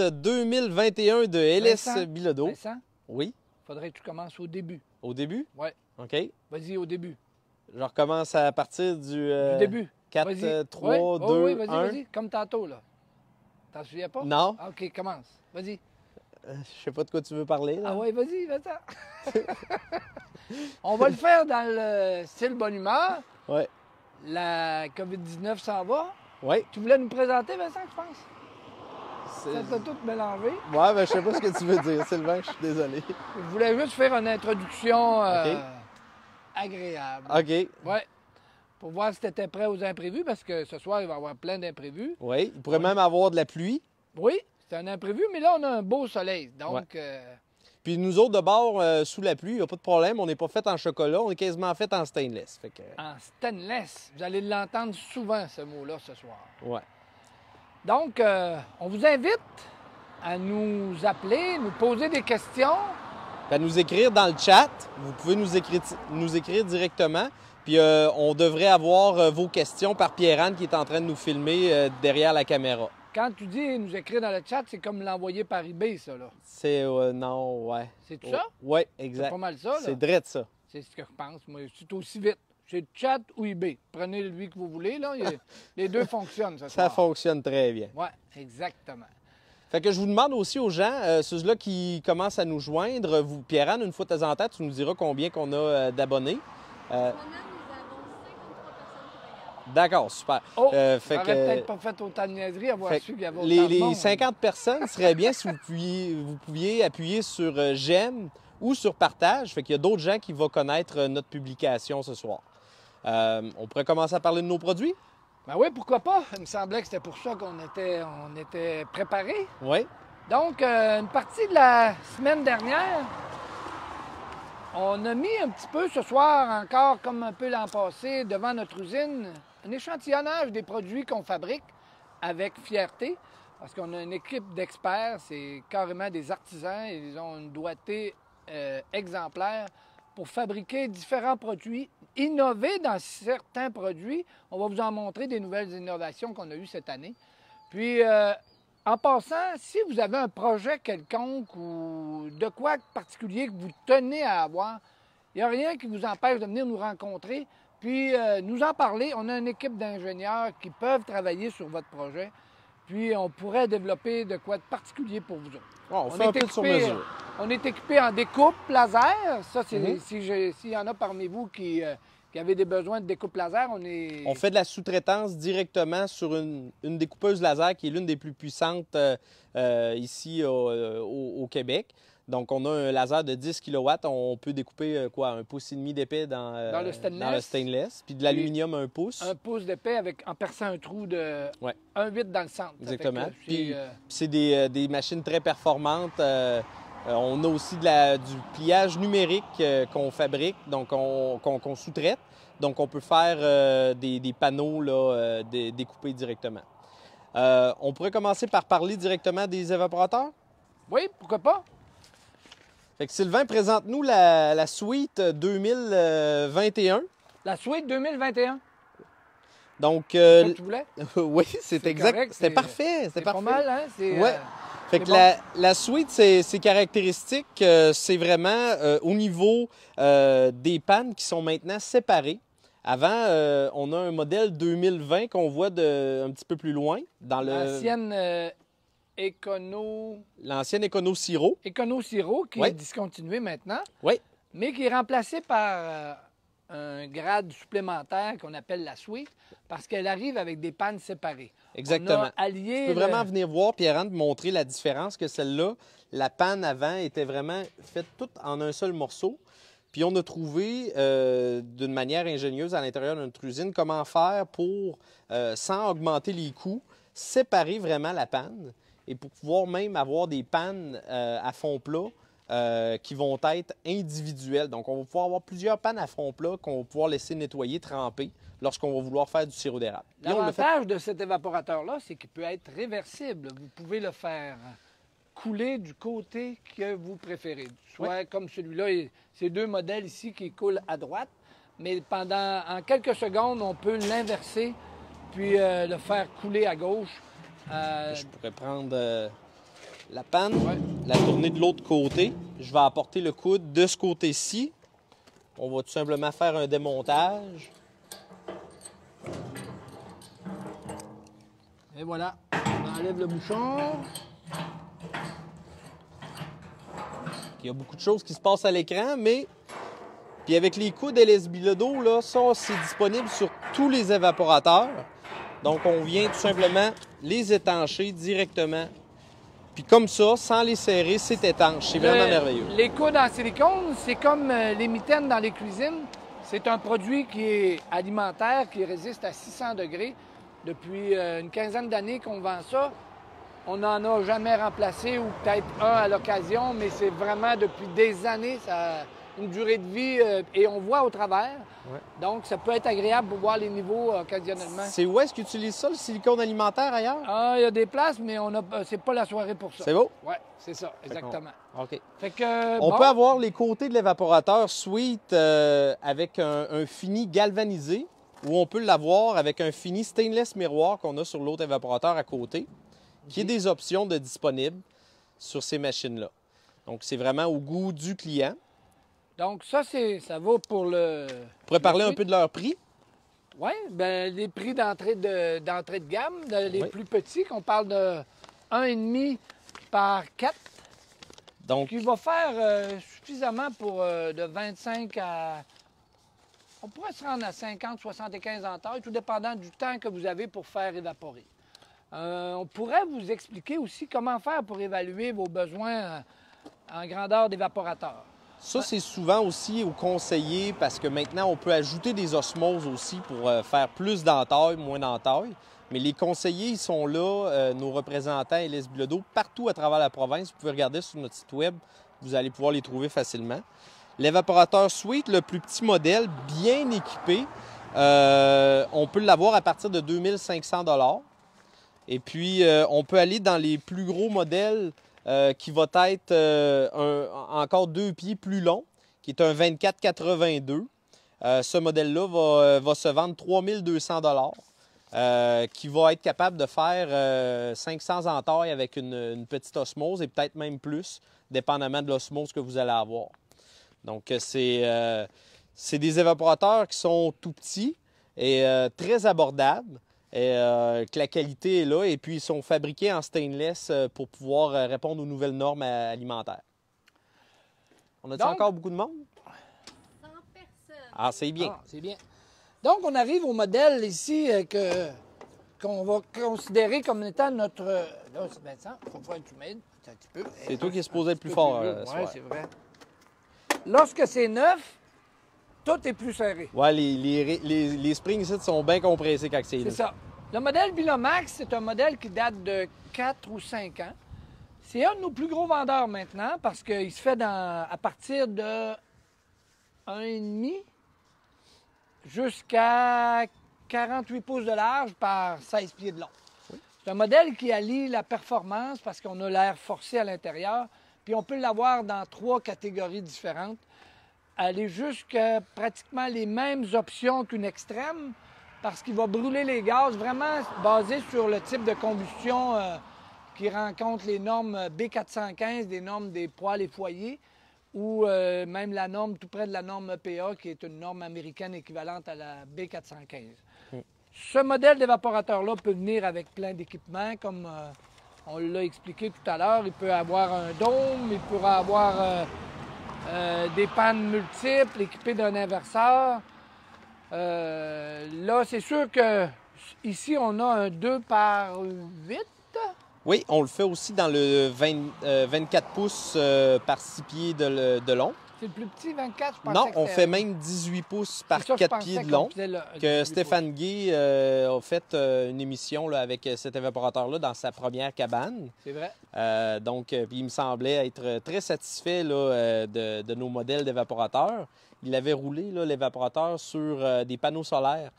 2021 de LS Vincent? Bilodeau. Vincent, Oui, faudrait que tu commences au début. au début? Ouais. OK. Vas-y, au début. Je recommence à partir du, Du début. 4, Vas-y. 3, Ouais. 2, Oh, oui, vas-y, 1. vas-y. Comme tantôt, là. T'en souviens pas? Non, Ah, OK, commence. Vas-y. je sais pas de quoi tu veux parler. Là. Ah ouais, vas-y, Vincent. On va le faire dans le style bonne humeur. Ouais. La COVID-19 s'en va. Ouais. Tu voulais nous présenter, Vincent, je pense? C'est- Ça t'a tout mélangé. Ouais, ben je sais pas ce que tu veux dire, Sylvain, je suis désolé. Je voulais juste faire une introduction OK. agréable. OK. Ouais. Pour voir si tu étais prêt aux imprévus, parce que ce soir, il va y avoir plein d'imprévus. Oui, il pourrait même avoir de la pluie. Oui, c'est un imprévu, mais là, on a un beau soleil. Donc, Puis nous autres, de bord, sous la pluie, il n'y a pas de problème. On n'est pas fait en chocolat, on est quasiment fait en stainless. Fait que, en stainless, vous allez l'entendre souvent, ce mot-là, ce soir. ouais. Donc, on vous invite à nous appeler, nous poser des questions. Puis à nous écrire dans le chat. Vous pouvez nous écrire directement. Puis on devrait avoir vos questions par Pierre-Anne qui est en train de nous filmer derrière la caméra. Quand tu dis nous écrire dans le chat, c'est comme l'envoyer par eBay, ça, là. C'est... non, ouais. C'est tout ça? Oui, C'est exact. pas mal ça, là. C'est drôle ça. C'est ce que je pense. Moi, c'est aussi vite. C'est chat ou eBay. Prenez lui que vous voulez, là. Les deux fonctionnent, ce Ça soir. fonctionne très bien. Oui, exactement. Fait que je vous demande aussi aux gens, ceux-là qui commencent à nous joindre, vous, Pierre-Anne, une fois de temps en temps, tu nous diras combien qu'on a d'abonnés. En ce moment, nous avons 53 personnes qui regardent. D'accord, super. Oh, fait j'aurais peut-être pas fait autant de niaiseries à avoir fait su qu'il y avait autant les, de les monde. 50 personnes, ce serait bien si vous pouviez appuyer sur j'aime ou sur partage. Fait qu'il y a d'autres gens qui vont connaître notre publication ce soir. On pourrait commencer à parler de nos produits? Ben oui, pourquoi pas? Il me semblait que c'était pour ça qu'on était préparés. Oui. Donc, une partie de la semaine dernière, on a mis un petit peu ce soir, encore comme un peu l'an passé, devant notre usine, un échantillonnage des produits qu'on fabrique avec fierté, parce qu'on a une équipe d'experts, c'est carrément des artisans, et ils ont une doigté exemplaire pour fabriquer différents produits, innover dans certains produits. On va vous en montrer des nouvelles innovations qu'on a eues cette année. Puis, en passant, si vous avez un projet quelconque ou de quoi de particulier que vous tenez à avoir, il n'y a rien qui vous empêche de venir nous rencontrer puis nous en parler. On a une équipe d'ingénieurs qui peuvent travailler sur votre projet. Puis on pourrait développer de quoi de particulier pour vous autres. On fait un peu sur mesure. On est équipé en découpe laser. Ça, c'est s'il y en a parmi vous qui avaient des besoins de découpe laser, On fait de la sous-traitance directement sur une découpeuse laser qui est l'une des plus puissantes ici au Québec. Donc, on a un laser de 10 kW. On peut découper un pouce et demi d'épais dans le stainless. Puis de l'aluminium, 1 pouce. 1 pouce d'épais en perçant un trou de 1,8 dans le centre. Exactement. Puis c'est des machines très performantes. On a aussi du pliage numérique qu'on fabrique, donc qu'on sous-traite. Donc, on peut faire des panneaux là, découpés directement. On pourrait commencer par parler directement des évaporateurs? Oui, pourquoi pas? Fait que Sylvain, présente-nous la suite 2021. La suite 2021. Donc, C'est ça que tu voulais? oui, c'est exact. Correct, C'était parfait. C'est pas mal, hein? Ouais. Fait que bon. la suite, ses caractéristiques, c'est vraiment au niveau des pannes qui sont maintenant séparées. Avant, on a un modèle 2020 qu'on voit un petit peu plus loin. Dans L'ancienne L'ancienne Econo Siro. Econo Siro, qui est discontinuée maintenant. Oui. Mais qui est remplacée par un grade supplémentaire qu'on appelle la suite, parce qu'elle arrive avec des pannes séparées. Exactement. On a allié tu peux vraiment venir voir, Pierre-Anne, montrer la différence que celle-là, la panne avant était vraiment faite toute en un seul morceau. Puis on a trouvé, d'une manière ingénieuse à l'intérieur de notre usine, comment faire pour, sans augmenter les coûts, séparer vraiment la panne et pour pouvoir même avoir des pannes à fond plat qui vont être individuelles. Donc, on va pouvoir avoir plusieurs pannes à fond plat qu'on va pouvoir laisser nettoyer, tremper lorsqu'on va vouloir faire du sirop d'érable. L'avantage de cet évaporateur-là, c'est qu'il peut être réversible. Vous pouvez le faire couler du côté que vous préférez. Soit comme celui-là, ces deux modèles ici qui coulent à droite, mais en quelques secondes, on peut l'inverser puis le faire couler à gauche. Je pourrais prendre la panne, Ouais. la tourner de l'autre côté. Je vais apporter le coude de ce côté-ci. On va tout simplement faire un démontage. Et voilà, on enlève le bouchon. Il y a beaucoup de choses qui se passent à l'écran, mais puis avec les coudes LS Bilodeau, là, ça, c'est disponible sur tous les évaporateurs. Donc, on vient tout simplement les étancher directement. Puis comme ça, sans les serrer, c'est étanche. C'est vraiment merveilleux. Les coudes en silicone, c'est comme les mitaines dans les cuisines. C'est un produit qui est alimentaire, qui résiste à 600 degrés. Depuis une quinzaine d'années qu'on vend ça. On n'en a jamais remplacé ou peut-être un à l'occasion, mais c'est vraiment depuis des années, ça a une durée de vie et on voit au travers. Ouais. Donc, ça peut être agréable pour voir les niveaux occasionnellement. C'est où est-ce qu'ils utilisent ça, le silicone alimentaire, ailleurs? Ah, il y a des places, mais c'est pas la soirée pour ça. C'est beau? Oui, c'est ça, exactement. OK. Fait que, On bon, peut avoir les côtés de l'évaporateur Sweet avec un fini galvanisé ou on peut l'avoir avec un fini stainless miroir qu'on a sur l'autre évaporateur à côté, qui est des options de disponibles sur ces machines-là. Donc, c'est vraiment au goût du client. donc ça vaut pour le... On pourrait parler un peu de leur prix. Oui, bien, les prix d'entrée de gamme, les Oui. plus petits, qu'on parle de 1,5 par 4, Donc, qui va faire suffisamment pour de 25 à... On pourrait se rendre à 50, 75 en taille, tout dépendant du temps que vous avez pour faire évaporer. On pourrait vous expliquer aussi comment faire pour évaluer vos besoins en grandeur d'évaporateur. ça, c'est souvent aussi au conseiller parce que maintenant, on peut ajouter des osmoses aussi pour faire plus d'entaille, moins d'entaille. Mais les conseillers, ils sont là, nos représentants LS Bilodeau, partout à travers la province. Vous pouvez regarder sur notre site web, vous allez pouvoir les trouver facilement. L'évaporateur Sweet, le plus petit modèle, bien équipé, on peut l'avoir à partir de 2500 $. Et puis, on peut aller dans les plus gros modèles qui va être encore 2 pieds plus long, qui est un 2482. Ce modèle-là va se vendre 3200 $, qui va être capable de faire 500 entailles avec une petite osmose et peut-être même plus, dépendamment de l'osmose que vous allez avoir. Donc, c'est des évaporateurs qui sont tout petits et très abordables. Et que la qualité est là. Et puis, ils sont fabriqués en stainless pour pouvoir répondre aux nouvelles normes alimentaires. On a-t-il Donc- encore beaucoup de monde? 100 personnes. Ah, c'est bien. Ah, c'est bien. Donc, on arrive au modèle ici qu'on va considérer comme étant notre... Là, c'est Vincent, il faut faire du maid. Un petit peu. C'est toi qui es supposé être plus Un fort. peu ce Oui, soir. c'est vrai. Lorsque c'est neuf, tout est plus serré. Ouais, les springs ici sont bien compressés quand c'est C'est là. ça. Le modèle Bilomax, c'est un modèle qui date de 4 ou 5 ans. C'est un de nos plus gros vendeurs maintenant parce qu'il se fait à partir de 1,5 jusqu'à 48 pouces de large par 16 pieds de long. C'est un modèle qui allie la performance parce qu'on a l'air forcé à l'intérieur, puis on peut l'avoir dans 3 catégories différentes. Aller jusqu'à pratiquement les mêmes options qu'une extrême parce qu'il va brûler les gaz, vraiment basé sur le type de combustion qui rencontre les normes B415, des normes des poêles et foyers, ou même la norme tout près de la norme EPA, qui est une norme américaine équivalente à la B415. Ce modèle d'évaporateur-là peut venir avec plein d'équipements, comme on l'a expliqué tout à l'heure. Il peut avoir un dôme, il pourra avoir des pannes multiples, équipé d'un inverseur. Là, c'est sûr que ici, on a un 2 par 8. Oui, on le fait aussi dans le 24 pouces par 6 pieds de long. C'est le plus petit, 24, je pense. Non, on fait même 18 pouces par 4 pieds de long. Que Stéphane Gay a fait une émission là, avec cet évaporateur-là dans sa première cabane. C'est vrai. Donc, puis il me semblait être très satisfait là, de nos modèles d'évaporateurs. Il avait roulé là, l'évaporateur sur des panneaux solaires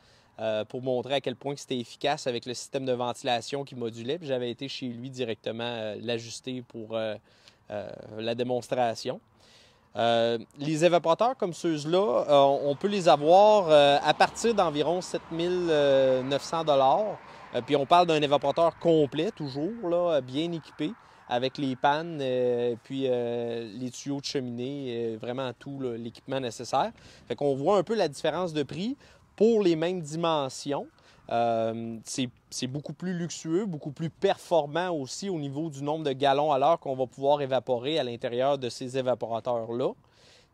pour montrer à quel point c'était efficace avec le système de ventilation qui modulait. Puis j'avais été chez lui directement l'ajuster pour la démonstration. Les évaporateurs comme ceux-là, on peut les avoir à partir d'environ 7 900 $. Puis on parle d'un évaporateur complet, toujours, là, bien équipé, avec les pannes, puis les tuyaux de cheminée, vraiment tout l'équipement nécessaire. Fait qu'on voit un peu la différence de prix pour les mêmes dimensions. C'est beaucoup plus luxueux, beaucoup plus performant aussi au niveau du nombre de gallons à l'heure qu'on va pouvoir évaporer à l'intérieur de ces évaporateurs-là.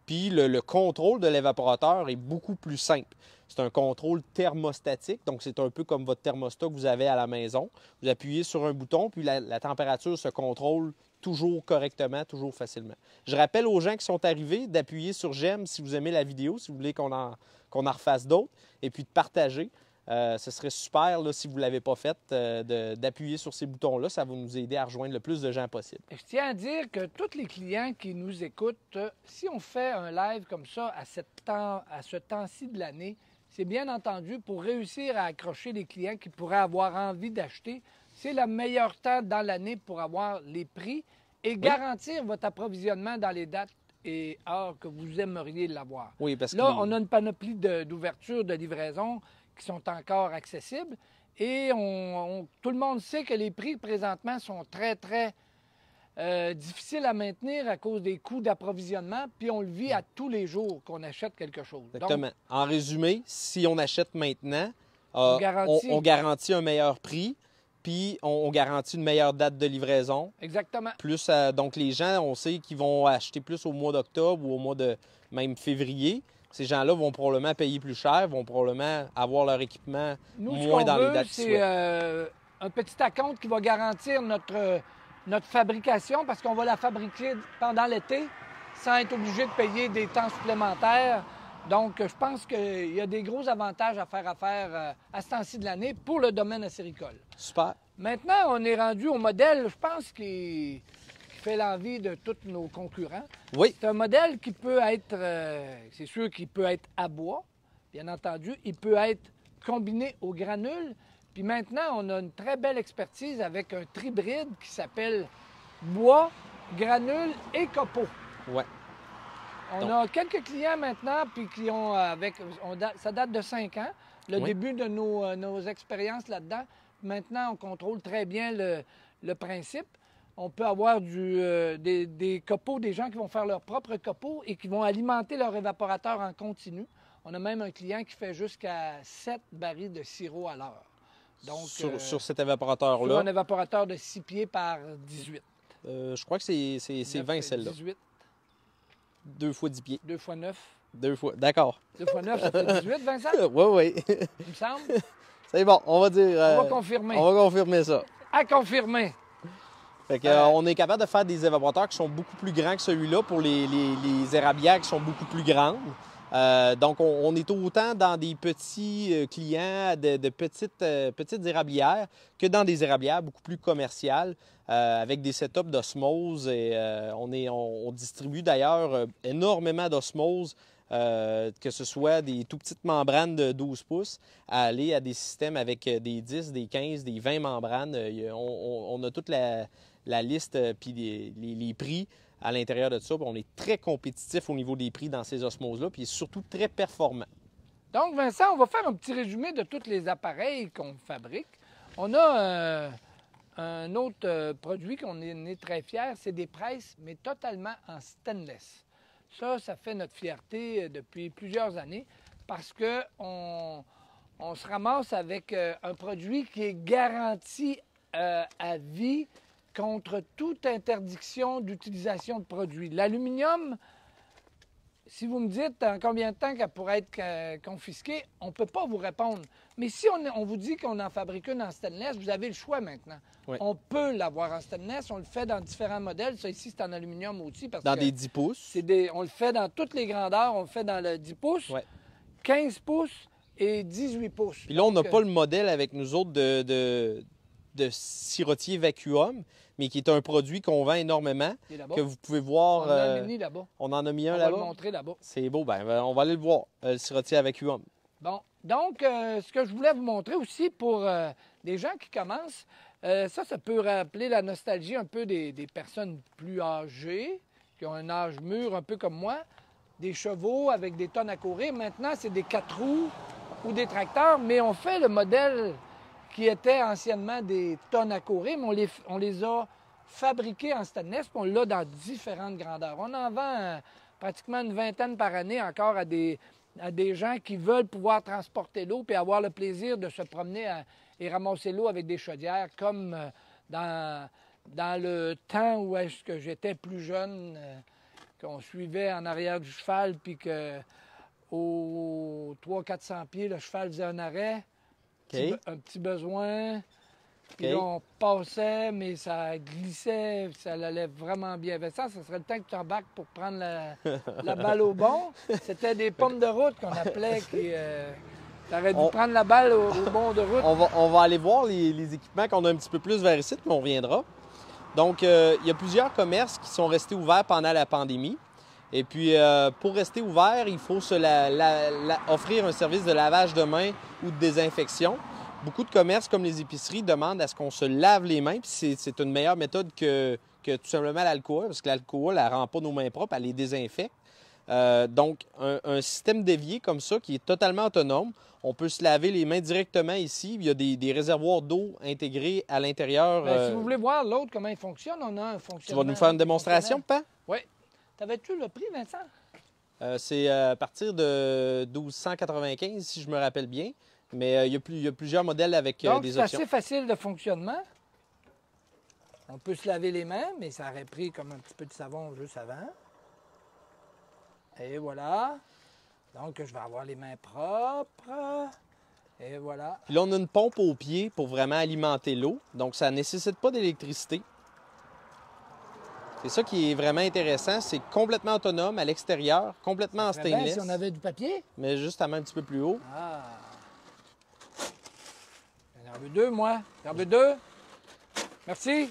Puis le contrôle de l'évaporateur est beaucoup plus simple. C'est un contrôle thermostatique, donc c'est un peu comme votre thermostat que vous avez à la maison. Vous appuyez sur un bouton, puis la température se contrôle toujours correctement, toujours facilement. Je rappelle aux gens qui sont arrivés d'appuyer sur j'aime si vous aimez la vidéo, si vous voulez qu'on en refasse d'autres, et puis de partager. Ce serait super, là, si vous ne l'avez pas fait, d'appuyer sur ces boutons-là. Ça va nous aider à rejoindre le plus de gens possible. Je tiens à dire que tous les clients qui nous écoutent, si on fait un live comme ça à ce temps-ci de l'année, c'est bien entendu pour réussir à accrocher les clients qui pourraient avoir envie d'acheter. C'est le meilleur temps dans l'année pour avoir les prix et garantir votre approvisionnement dans les dates et heures que vous aimeriez l'avoir. Oui, parce que là, on a une panoplie d'ouverture, de livraison qui sont encore accessibles. Et tout le monde sait que les prix présentement sont très, très difficiles à maintenir à cause des coûts d'approvisionnement. Puis on le vit à tous les jours qu'on achète quelque chose. Exactement. Donc, en résumé, si on achète maintenant, on garantit un meilleur prix, puis on garantit une meilleure date de livraison. Exactement. Plus, donc les gens, on sait qu'ils vont acheter plus au mois d'octobre ou au mois de même février. Ces gens-là vont probablement payer plus cher, vont probablement avoir leur équipement moins dans les dates. C'est un petit acompte qui va garantir notre fabrication parce qu'on va la fabriquer pendant l'été sans être obligé de payer des temps supplémentaires. Donc, je pense qu'il y a des gros avantages à faire à ce temps-ci de l'année pour le domaine acéricole. Super. Maintenant, on est rendu au modèle, je pense, qui fait l'envie de tous nos concurrents. Oui. C'est un modèle qui peut être, c'est sûr qu'il peut être à bois, bien entendu. Il peut être combiné au granule. Puis maintenant, on a une très belle expertise avec un tribride qui s'appelle bois, granule et copeaux. Oui. On a quelques clients maintenant, puis qui ont ça date de 5 ans, le début de nos expériences là-dedans. Maintenant, on contrôle très bien le principe. On peut avoir des copeaux, des gens qui vont faire leurs propres copeaux et qui vont alimenter leur évaporateur en continu. On a même un client qui fait jusqu'à 7 barils de sirop à l'heure. Donc, sur cet évaporateur-là? Sur un évaporateur de 6 pieds par 18. Je crois que c'est 20, celle-là. 18. 2 fois 10 pieds. 2 fois 9. 2 fois, d'accord. 2 fois 9, ça fait 18, Vincent? Oui, oui. Il me semble. C'est bon, on va dire... on va confirmer. On va confirmer ça. À confirmer. Fait que, on est capable de faire des évaporateurs qui sont beaucoup plus grands que celui-là pour les érablières qui sont beaucoup plus grandes. Donc, on est autant dans des petits clients de petites érablières que dans des érablières beaucoup plus commerciales avec des setups d'osmose. Et on distribue d'ailleurs énormément d'osmose, que ce soit des tout petites membranes de 12 pouces à aller à des systèmes avec des 10, des 15, des 20 membranes. On a toute la liste puis les prix à l'intérieur de ça. On est très compétitif au niveau des prix dans ces osmoses-là, puis surtout très performant. Donc, Vincent, on va faire un petit résumé de tous les appareils qu'on fabrique. On a un autre produit qu'on est très fiers, c'est des presses, mais totalement en stainless. Ça fait notre fierté depuis plusieurs années parce qu'on se ramasse avec un produit qui est garanti à vie contre toute interdiction d'utilisation de produits. L'aluminium, si vous me dites en combien de temps qu'elle pourrait être confisquée, on ne peut pas vous répondre. Mais si on vous dit qu'on en fabrique une en stainless, vous avez le choix maintenant. Oui. On peut l'avoir en stainless, on le fait dans différents modèles. Ça ici, c'est en aluminium aussi. Parce dans que des 10 pouces? On le fait dans toutes les grandeurs. On le fait dans le 10 pouces, 15 pouces et 18 pouces. Puis là, on n'a pas le modèle avec nous autres de sirotier vacuum, mais qui est un produit qu'on vend énormément, que vous pouvez voir. On en a mis là-bas. On en a mis un là-bas. On va le montrer là-bas. C'est beau, ben on va aller le voir, le sirotier à vacuum. Bon, donc, ce que je voulais vous montrer aussi pour des gens qui commencent, ça peut rappeler la nostalgie un peu des personnes plus âgées, qui ont un âge mûr un peu comme moi, des chevaux avec des tonnes à courir. Maintenant, c'est des 4 roues ou des tracteurs, mais on fait le modèle qui étaient anciennement des tonnes à courir, mais on les a fabriqué en stainless, puis on l'a dans différentes grandeurs. On en vend pratiquement une vingtaine par année encore à des gens qui veulent pouvoir transporter l'eau puis avoir le plaisir de se promener et ramasser l'eau avec des chaudières, comme dans le temps où est-ce que j'étais plus jeune, qu'on suivait en arrière du cheval, puis que aux 300-400 pieds, le cheval faisait un arrêt, OK. un petit besoin, puis OK. là, on passait, mais ça glissait, ça allait vraiment bien. Vincent, ça serait le temps que tu embarques pour prendre la balle au bon. C'était des pommes de route qu'on appelait, qui... T'aurais dû prendre la balle au bord de route. On va aller voir les équipements qu'on a un petit peu plus vers ici, mais on reviendra. Donc, il y a plusieurs commerces qui sont restés ouverts pendant la pandémie. Et puis, pour rester ouvert, il faut offrir un service de lavage de mains ou de désinfection. Beaucoup de commerces, comme les épiceries, demandent à ce qu'on se lave les mains. Puis c'est une meilleure méthode que tout simplement l'alcool, parce que l'alcool, elle ne rend pas nos mains propres, elle les désinfecte. Donc, un système d'évier comme ça, qui est totalement autonome, on peut se laver les mains directement ici. Il y a des réservoirs d'eau intégrés à l'intérieur. Si vous voulez voir l'autre, comment il fonctionne, on a un fonctionnement. Tu vas nous faire une démonstration, Pan? Oui. T'avais-tu le prix, Vincent? C'est à partir de 1295, si je me rappelle bien. Mais il y a plusieurs modèles avec Donc, des c'est options. assez facile de fonctionnement. On peut se laver les mains, mais ça aurait pris comme un petit peu de savon juste avant. Et voilà. Donc, je vais avoir les mains propres. Et voilà. Puis là, on a une pompe au pied pour vraiment alimenter l'eau. Donc, ça ne nécessite pas d'électricité. C'est ça qui est vraiment intéressant. C'est complètement autonome à l'extérieur, complètement en Ça serait bien stainless. si on avait du papier. Mais juste à main un petit peu plus haut. Ah. J'en veux deux, moi. J'en veux deux. Merci.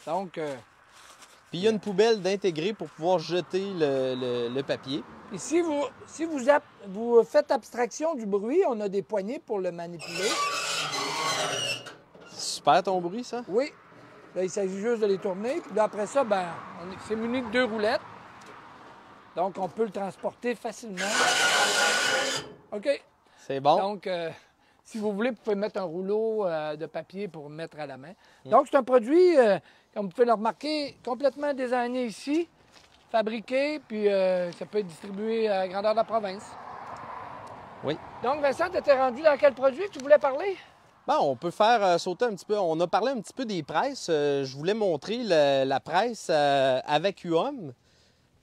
Donc, Puis il y a une poubelle d'intégrer pour pouvoir jeter le papier. et si vous faites abstraction du bruit, on a des poignées pour le manipuler. Super ton bruit, ça? Oui. Là, il s'agit juste de les tourner. Puis là, après ça, c'est muni de 2 roulettes. Donc, on peut le transporter facilement. OK. C'est bon. Donc, si vous voulez, vous pouvez mettre un rouleau de papier pour mettre à la main. Donc, c'est un produit, comme vous pouvez le remarquer, complètement designé ici, fabriqué, puis ça peut être distribué à la grandeur de la province. Oui. Donc, Vincent, tu étais rendu dans quel produit tu voulais parler? Bon, on peut faire sauter un petit peu. On a parlé un petit peu des presses. Je voulais montrer la presse à vacuum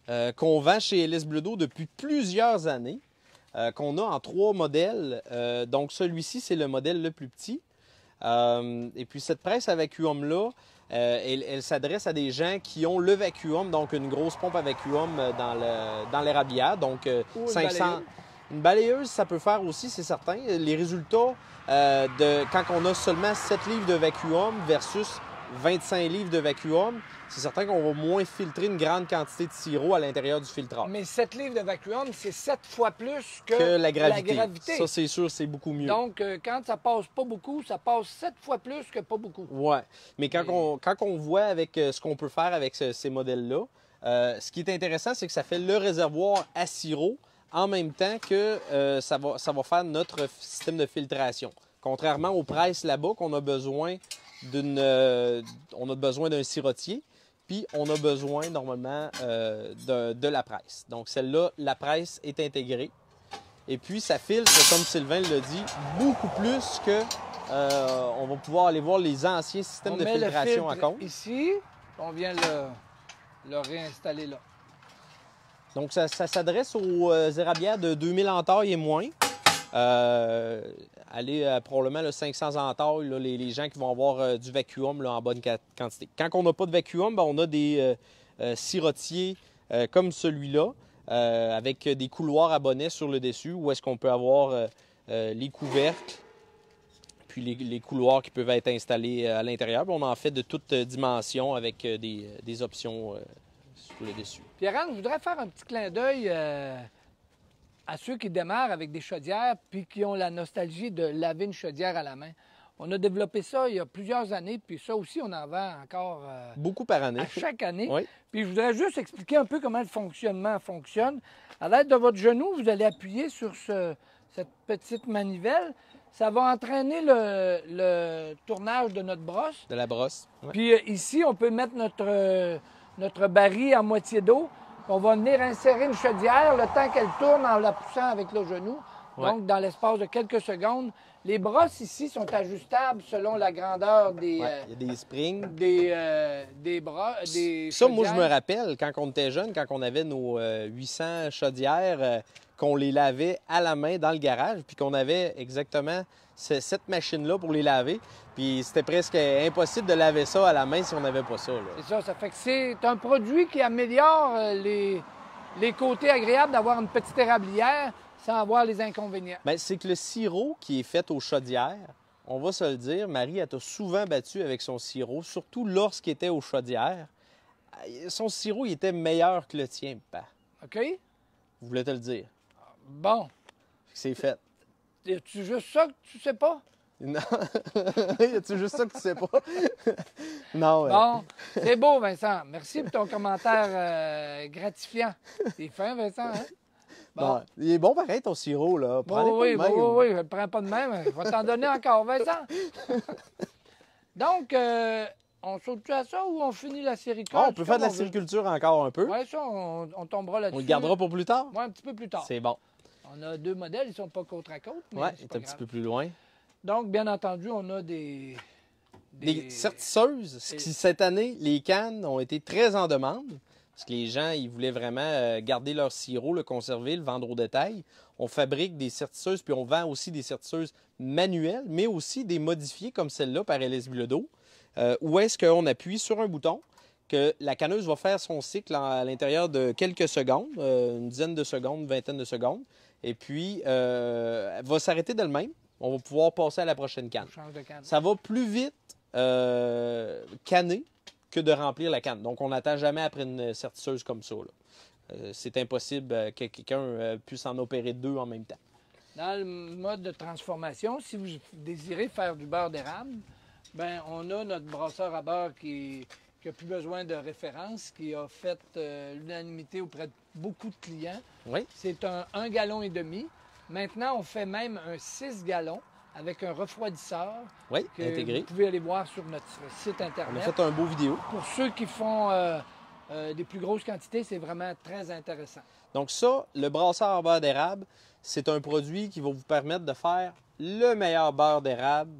qu'on vend chez Ellis Bledo depuis plusieurs années, qu'on a en 3 modèles. Donc, celui-ci, c'est le modèle le plus petit. Et puis, cette presse à vacuum-là, elle s'adresse à des gens qui ont le vacuum, donc une grosse pompe à vacuum dans l'érablière. Donc, Ou une 500... balayeuse. Une balayeuse, ça peut faire aussi, c'est certain. Les résultats, quand on a seulement 7 livres de vacuum versus 25 livres de vacuum, c'est certain qu'on va moins filtrer une grande quantité de sirop à l'intérieur du filtreur. Mais 7 livres de vacuum, c'est 7 fois plus Que la gravité. la Ça, c'est sûr, c'est beaucoup mieux. Donc, quand ça passe pas beaucoup, ça passe 7 fois plus que pas beaucoup. Ouais. Mais quand on voit avec ce qu'on peut faire avec ces modèles-là, ce qui est intéressant, c'est que ça fait le réservoir à sirop en même temps que ça va faire notre système de filtration. Contrairement aux presses là-bas, qu'on a besoin d'un sirotier, puis on a besoin normalement de la presse. Donc celle-là, la presse est intégrée. Et puis ça filtre, comme Sylvain l'a dit, beaucoup plus que on va pouvoir aller voir les anciens systèmes On de met filtration le à filtre compte. ici, on vient le réinstaller là. Donc, ça s'adresse aux érablières de 2000 entailles et moins. Allez à probablement le 500 entailles, là, les gens qui vont avoir du vacuum là, en bonne quantité. Quand on n'a pas de vacuum, on a des sirotiers comme celui-là, avec des couloirs à bonnet sur le dessus, où est-ce qu'on peut avoir les couvercles, puis les couloirs qui peuvent être installés à l'intérieur. On en fait de toutes dimensions avec des options sur le dessus. Pierre-Anne, je voudrais faire un petit clin d'œil à ceux qui démarrent avec des chaudières puis qui ont la nostalgie de laver une chaudière à la main. On a développé ça il y a plusieurs années, puis ça aussi, on en vend encore Beaucoup par année. à chaque année. Oui. Puis je voudrais juste expliquer un peu comment le fonctionnement fonctionne. À l'aide de votre genou, vous allez appuyer sur cette petite manivelle. ça va entraîner le tournage de notre brosse. De la brosse. Ouais. Puis ici, on peut mettre notre baril à moitié d'eau. On va venir insérer une chaudière le temps qu'elle tourne en la poussant avec le genou. Ouais. Donc, dans l'espace de quelques secondes. Les brosses ici sont ajustables selon la grandeur des, Ouais, il y a des springs. des bras. Des Ça, moi, je me chaudières. rappelle, quand on était jeune, quand on avait nos 800 chaudières, qu'on les lavait à la main dans le garage, puis qu'on avait exactement cette machine-là pour les laver. Puis c'était presque impossible de laver ça à la main si on n'avait pas ça. Là. C'est ça, ça fait que c'est un produit qui améliore les côtés agréables d'avoir une petite érablière sans avoir les inconvénients. Bien, c'est que le sirop qui est fait aux chaudières, on va se le dire, Marie, elle t'a souvent battu avec son sirop, surtout lorsqu'il était aux chaudières. Son sirop, il était meilleur que le tien, papa. OK? Je voulais te le dire. Bon. C'est fait. C'est juste ça que tu sais pas? Non. Y a-tu juste ça que tu sais pas? Non, ouais. Bon, c'est beau, Vincent. Merci pour ton commentaire gratifiant. C'est fin, Vincent, hein? Bon. Non, il est bon pareil, ton sirop, là. Prends-le pas oui, de même. oui, je ne le prends pas de même. Je vais t'en donner encore, Vincent. Donc, on saute-tu à ça ou on finit la séricole? Ah, on peut faire de la sériculture encore un peu. Oui, ça, on tombera là-dessus. On le gardera pour plus tard. Oui, un petit peu plus tard. C'est bon. On a deux modèles, ils ne sont pas côte à côte, mais Oui, c'est il est pas un petit grave. peu plus loin. Donc, bien entendu, on a des sertisseuses, ce qui, cette année, les cannes ont été très en demande. Parce que les gens, ils voulaient vraiment garder leur sirop, le conserver, le vendre au détail. On fabrique des sertisseuses, puis on vend aussi des sertisseuses manuelles, mais aussi des modifiées comme celle-là par LS Bilodeau, où est-ce qu'on appuie sur un bouton, que la canneuse va faire son cycle à l'intérieur de quelques secondes, une dizaine de secondes, une vingtaine de secondes, et puis elle va s'arrêter d'elle-même. On va pouvoir passer à la prochaine canne. On change de canne. Ça va plus vite canner que de remplir la canne. Donc, on n'attend jamais après une sertisseuse comme ça. C'est impossible que quelqu'un puisse en opérer deux en même temps. Dans le mode de transformation, si vous désirez faire du beurre d'érable, ben on a notre brasseur à beurre qui n'a plus besoin de référence, qui a fait l'unanimité auprès de beaucoup de clients. Oui. C'est un 1,5 gallons. Maintenant, on fait même un 6 gallons avec un refroidisseur Oui, que intégré. vous pouvez aller voir sur notre site On a Internet. fait un beau vidéo. Pour ceux qui font des plus grosses quantités, c'est vraiment très intéressant. Donc ça, le brasseur à beurre d'érable, c'est un produit qui va vous permettre de faire le meilleur beurre d'érable.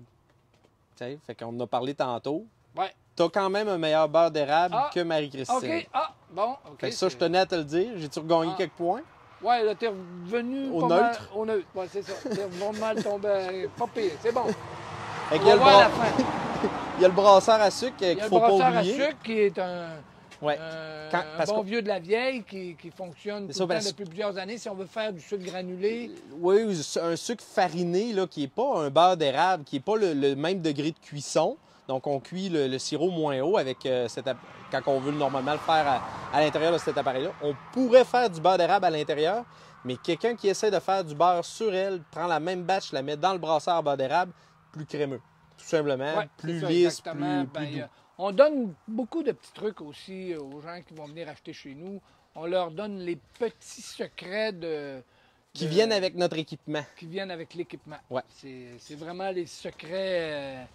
Fait qu'on en a parlé tantôt. Ouais. Tu as quand même un meilleur beurre d'érable Ah, que Marie-Christine. OK. Ah, bon. OK. Fait que ça, je tenais à te le dire. J'ai-tu regagné Ah. quelques points? Ouais, là, t'es revenu Au pas mal- neutre? au neutre, ouais, c'est ça. T'es vraiment tombé, pas pire, c'est bon. Fait On qu'il y a va le voir à la bras- fin. Il y a le brasseur à sucre Il y qu'il a ne le faut pas brasseur à oublier. sucre qui est un Ouais. Parce bon qu'on- vieux de la vieille qui fonctionne tout ça, le temps parce- depuis plusieurs années. Si on veut faire du sucre granulé, Oui, un sucre fariné là, qui n'est pas un beurre d'érable, qui n'est pas le même degré de cuisson. Donc, on cuit le sirop moins haut avec quand on veut normalement le faire à l'intérieur de cet appareil-là. On pourrait faire du beurre d'érable à l'intérieur, mais quelqu'un qui essaie de faire du beurre sur elle, prend la même batch, la met dans le brasseur à beurre d'érable, plus crémeux. Tout simplement, ouais, plus c'est ça, lisse, exactement. plus doux. On donne beaucoup de petits trucs aussi aux gens qui vont venir acheter chez nous. On leur donne les petits secrets Qui viennent avec notre équipement. qui viennent avec l'équipement. Ouais. C'est vraiment les secrets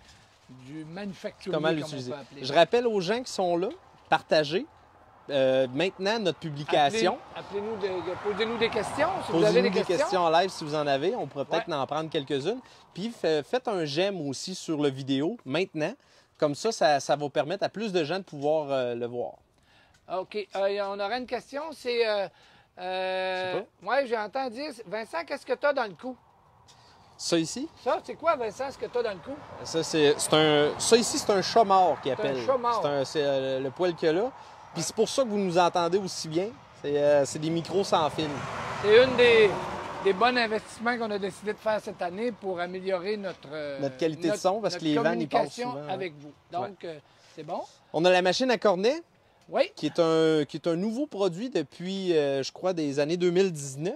du manufacturier, Comment comme l'utiliser. on peut appeler Je ça. rappelle aux gens qui sont là, partagez maintenant notre publication. Appelez-nous, posez-nous des questions si vous avez Posez-nous des des questions en live si vous en avez. On pourrait peut-être Ouais. en prendre quelques-unes. Puis faites un j'aime aussi sur la vidéo maintenant. Comme ça va permettre à plus de gens de pouvoir le voir. OK. On aurait une question. C'est. sais Oui, j'ai entendu dire. Vincent, qu'est-ce que tu as dans le cou? Ça ici, Ça, c'est quoi, Vincent, ce que tu as dans le cou? ça ici, c'est un chat mort qui appelle. chat mort. C'est le poil qu'il y a là. Puis c'est pour ça que vous nous entendez aussi bien. C'est des micros sans fil. C'est une des bons investissements qu'on a décidé de faire cette année pour améliorer Notre qualité de son, parce que les vannes, ils passent communication souvent, hein. avec vous. Donc, c'est bon? On a la machine à cornet, Oui. qui est un nouveau produit depuis, je crois, des années 2019,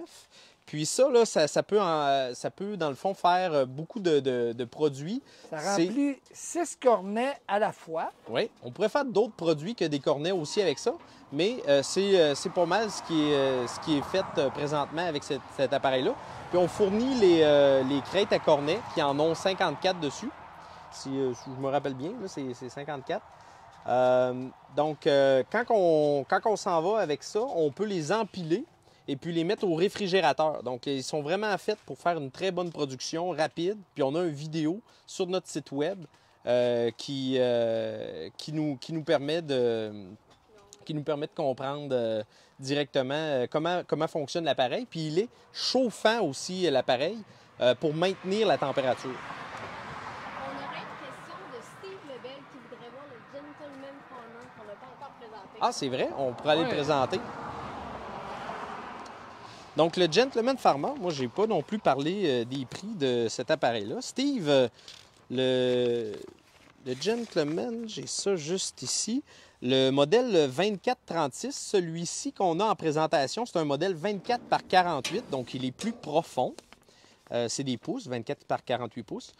Puis ça, là, ça peut, dans le fond, faire beaucoup de produits. Ça remplit 6 cornets à la fois. Oui, on pourrait faire d'autres produits que des cornets aussi avec ça, mais c'est pas mal ce qui est fait présentement avec cet appareil-là. Puis on fournit les crêtes à cornets qui en ont 54 dessus. Si je me rappelle bien, là, c'est 54. Donc, quand on s'en va avec ça, on peut les empiler et puis les mettre au réfrigérateur. Donc, ils sont vraiment faits pour faire une très bonne production rapide. Puis on a une vidéo sur notre site web qui nous permet de comprendre directement comment fonctionne l'appareil. Puis il est chauffant aussi, l'appareil, pour maintenir la température. On aurait une question de Steve Lebel qui voudrait voir le Gentleman Farmer qu'on n'a pas encore présenté. Ah, c'est vrai? On pourrait aller Ouais. le présenter. Donc, le Gentleman Farmer, moi, j'ai pas non plus parlé des prix de cet appareil-là. Steve, le Gentleman, j'ai ça juste ici. Le modèle 2436, celui-ci qu'on a en présentation, c'est un modèle 24 par 48, donc il est plus profond. C'est des pouces, 24 par 48 pouces.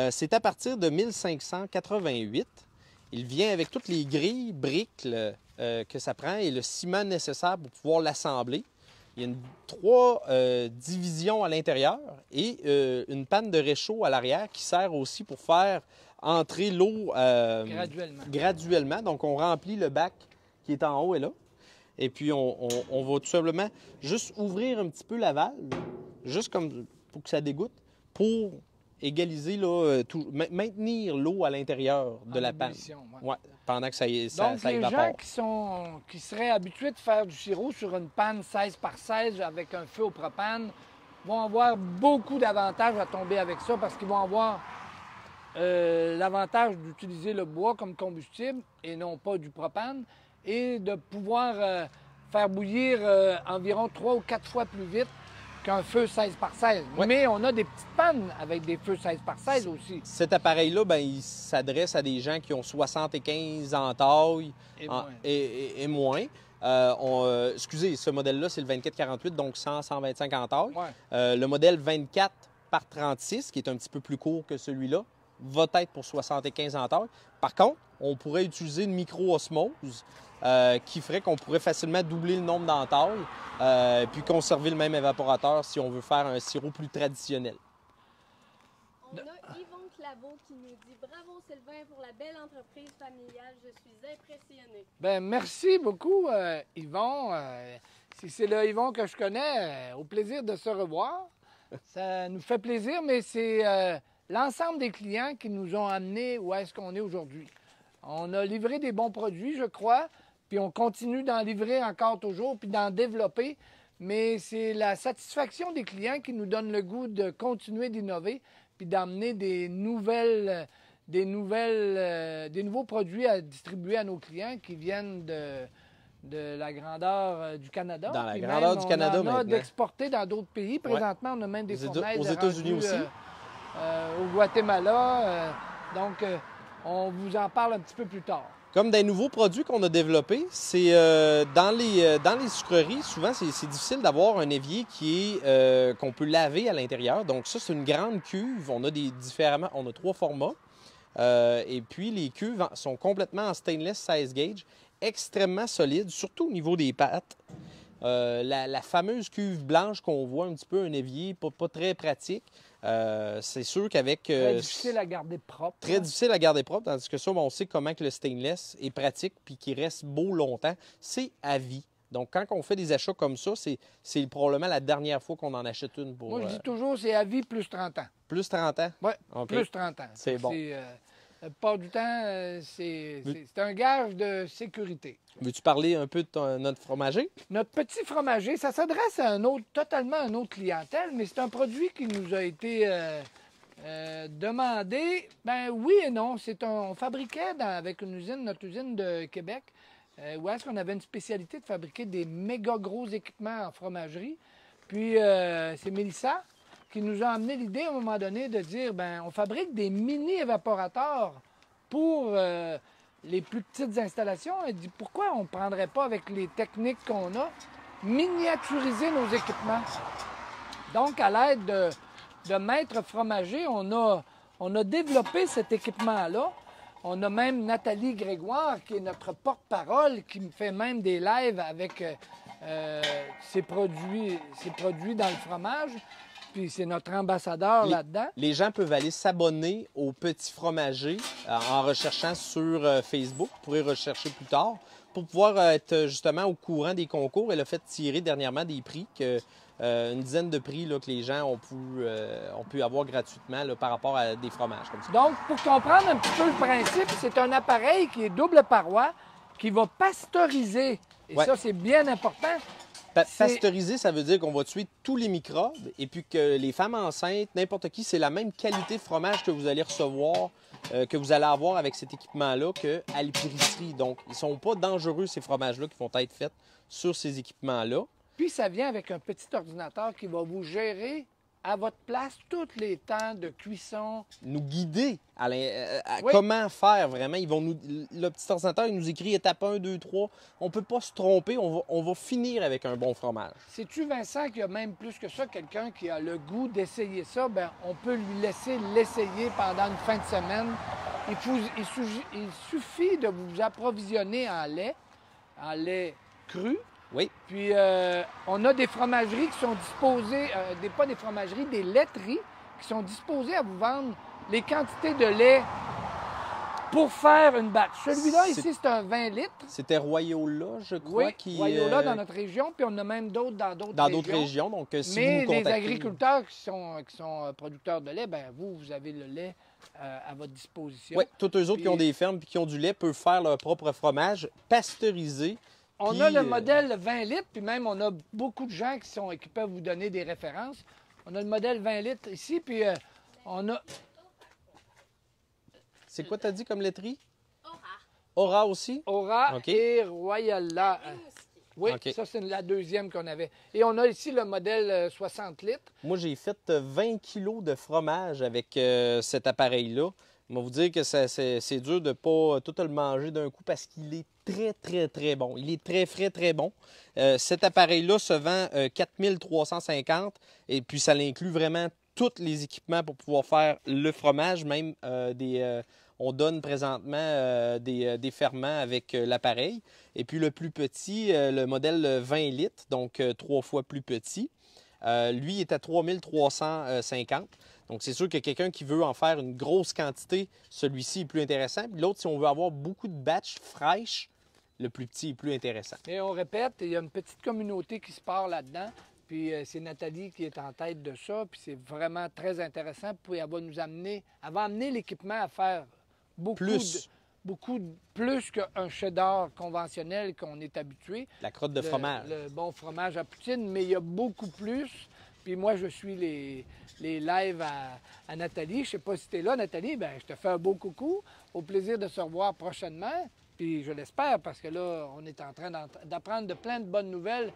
C'est à partir de 1588. Il vient avec toutes les grilles, briques que ça prend et le ciment nécessaire pour pouvoir l'assembler. Il y a 3 divisions à l'intérieur et une panne de réchaud à l'arrière qui sert aussi pour faire entrer l'eau graduellement. Donc, on remplit le bac qui est en haut et là. Et puis, on va tout simplement juste ouvrir un petit peu la valve, juste comme pour que ça dégoûte, pour égaliser, là, maintenir l'eau à l'intérieur de la panne. Ouais, pendant que ça Donc, les évapore. gens qui seraient habitués de faire du sirop sur une panne 16 par 16 avec un feu au propane vont avoir beaucoup d'avantages à tomber avec ça parce qu'ils vont avoir l'avantage d'utiliser le bois comme combustible et non pas du propane et de pouvoir faire bouillir environ 3 ou 4 fois plus vite qu'un feu 16 par 16. Ouais. Mais on a des petites pannes avec des feux 16 par 16 aussi. Cet appareil-là, ben, il s'adresse à des gens qui ont 75 en taille et moins. Excusez, ce modèle-là, c'est le 24-48, donc 100-125 en taille. Ouais. Le modèle 24 par 36, qui est un petit peu plus court que celui-là, va être pour 75 en taille. Par contre, on pourrait utiliser une micro-osmose qui ferait qu'on pourrait facilement doubler le nombre d'entailles puis conserver le même évaporateur si on veut faire un sirop plus traditionnel. On a Yvon Claveau qui nous dit « Bravo Sylvain pour la belle entreprise familiale, je suis impressionné. » Ben merci beaucoup, Yvon. Si c'est le Yvon que je connais, au plaisir de se revoir. Ça nous fait plaisir, mais c'est l'ensemble des clients qui nous ont amenés où est-ce qu'on est aujourd'hui. On a livré des bons produits, je crois, puis on continue d'en livrer encore toujours, puis d'en développer. Mais c'est la satisfaction des clients qui nous donne le goût de continuer d'innover, puis d'amener des nouveaux produits à distribuer à nos clients qui viennent de la grandeur du Canada. Dans la Puis grandeur même, du Canada on a maintenant. d'exporter dans d'autres pays. Présentement, on a même des fournaises aux États-Unis rendues, aussi. Au Guatemala. Donc, on vous en parle un petit peu plus tard. Comme des nouveaux produits qu'on a développés, c'est dans les sucreries, souvent, c'est difficile d'avoir un évier qu'on peut laver à l'intérieur. Donc ça, c'est une grande cuve. On a 3 formats. Et puis, les cuves sont complètement en stainless 16 gauge, extrêmement solides, surtout au niveau des pattes. La fameuse cuve blanche qu'on voit un petit peu, un évier pas très pratique. C'est sûr qu'avec... Très difficile à garder propre. Très difficile à garder propre, tandis que ça, on sait comment que le stainless est pratique puis qu'il reste beau longtemps. C'est à vie. Donc, quand on fait des achats comme ça, c'est probablement la dernière fois qu'on en achète une. Moi, je dis toujours, c'est à vie plus 30 ans. Plus 30 ans? Oui, OK. plus 30 ans. C'est bon. La plupart du temps, c'est un gage de sécurité. Veux-tu parler un peu de notre fromager? Notre petit fromager, ça s'adresse à totalement à une autre clientèle, mais c'est un produit qui nous a été demandé. Ben oui et non. On fabriquait avec notre usine de Québec, où est-ce qu'on avait une spécialité de fabriquer des méga gros équipements en fromagerie. Puis c'est Mélissa qui nous a amené l'idée à un moment donné de dire, ben on fabrique des mini-évaporateurs pour les plus petites installations. Elle dit, pourquoi on ne prendrait pas avec les techniques qu'on a, miniaturiser nos équipements? Donc, à l'aide de maîtres fromagers, on a développé cet équipement-là. On a même Nathalie Grégoire, qui est notre porte-parole, qui me fait même des lives avec ses produits dans le fromage. Puis c'est notre ambassadeur là-dedans. Les gens peuvent aller s'abonner au Petit Fromager en recherchant sur Facebook. Vous pourrez rechercher plus tard pour pouvoir être justement au courant des concours. Elle a fait tirer dernièrement des prix, une dizaine de prix là, que les gens ont pu avoir gratuitement là, par rapport à des fromages comme ça. Donc, pour comprendre un petit peu le principe, c'est un appareil qui est double paroi, qui va pasteuriser. Et ça, c'est bien important. Pasteuriser, ça veut dire qu'on va tuer tous les microbes et puis que les femmes enceintes, n'importe qui, c'est la même qualité de fromage que vous allez recevoir, que vous allez avoir avec cet équipement-là qu'à l'épicerie. Donc, ils ne sont pas dangereux, ces fromages-là, qui vont être faits sur ces équipements-là. Puis, ça vient avec un petit ordinateur qui va vous gérer à votre place tous les temps de cuisson. Nous guider à comment faire vraiment. Le petit ordinateur, il nous écrit étape 1, 2, 3. On ne peut pas se tromper. On va finir avec un bon fromage. Sais-tu, Vincent, qu'il y a même plus que ça, quelqu'un qui a le goût d'essayer ça, bien, on peut lui laisser l'essayer pendant une fin de semaine. Il suffit de vous approvisionner en lait cru. Oui. Puis, on a des fromageries qui sont disposées, pas des fromageries, des laiteries qui sont disposées à vous vendre les quantités de lait pour faire une batch. Celui-là, ici, c'est un 20 litres. C'était Royola, je crois. Oui, Royola dans notre région, puis on a même d'autres dans d'autres régions. Dans d'autres régions, donc si mais vous nous contactez... les agriculteurs qui sont producteurs de lait, bien, vous avez le lait à votre disposition. Oui, tous eux autres qui ont des fermes et qui ont du lait peuvent faire leur propre fromage pasteurisé. On a le modèle 20 litres, puis même on a beaucoup de gens qui peuvent vous donner des références. On a le modèle 20 litres ici, puis on a... C'est quoi t'as dit comme laiterie? Aura. Aura aussi? Aura et Royala. Oui, OK. Ça c'est la deuxième qu'on avait. Et on a ici le modèle 60 litres. Moi, j'ai fait 20 kilos de fromage avec cet appareil-là. Je vais vous dire que c'est dur de ne pas tout le manger d'un coup parce qu'il est très, très, très bon. Il est très frais, très bon. Cet appareil-là se vend 4 350 et puis ça inclut vraiment tous les équipements pour pouvoir faire le fromage. Même on donne présentement des ferments avec l'appareil. Et puis le plus petit, le modèle 20 litres, donc 3 fois plus petit, lui est à 3 350. Donc, c'est sûr que quelqu'un qui veut en faire une grosse quantité, celui-ci est plus intéressant. Puis l'autre, si on veut avoir beaucoup de batch fraîches, le plus petit est plus intéressant. Et on répète, il y a une petite communauté qui se part là-dedans. Puis c'est Nathalie qui est en tête de ça. Puis c'est vraiment très intéressant. Puis elle va nous amener l'équipement à faire beaucoup plus qu'un cheddar conventionnel qu'on est habitué. La crotte de fromage. Le bon fromage à poutine, mais il y a beaucoup plus. Puis moi, je suis les lives à Nathalie. Je ne sais pas si tu es là, Nathalie. Bien, je te fais un beau coucou. Au plaisir de se revoir prochainement. Puis je l'espère parce que là, on est en train d'apprendre plein de bonnes nouvelles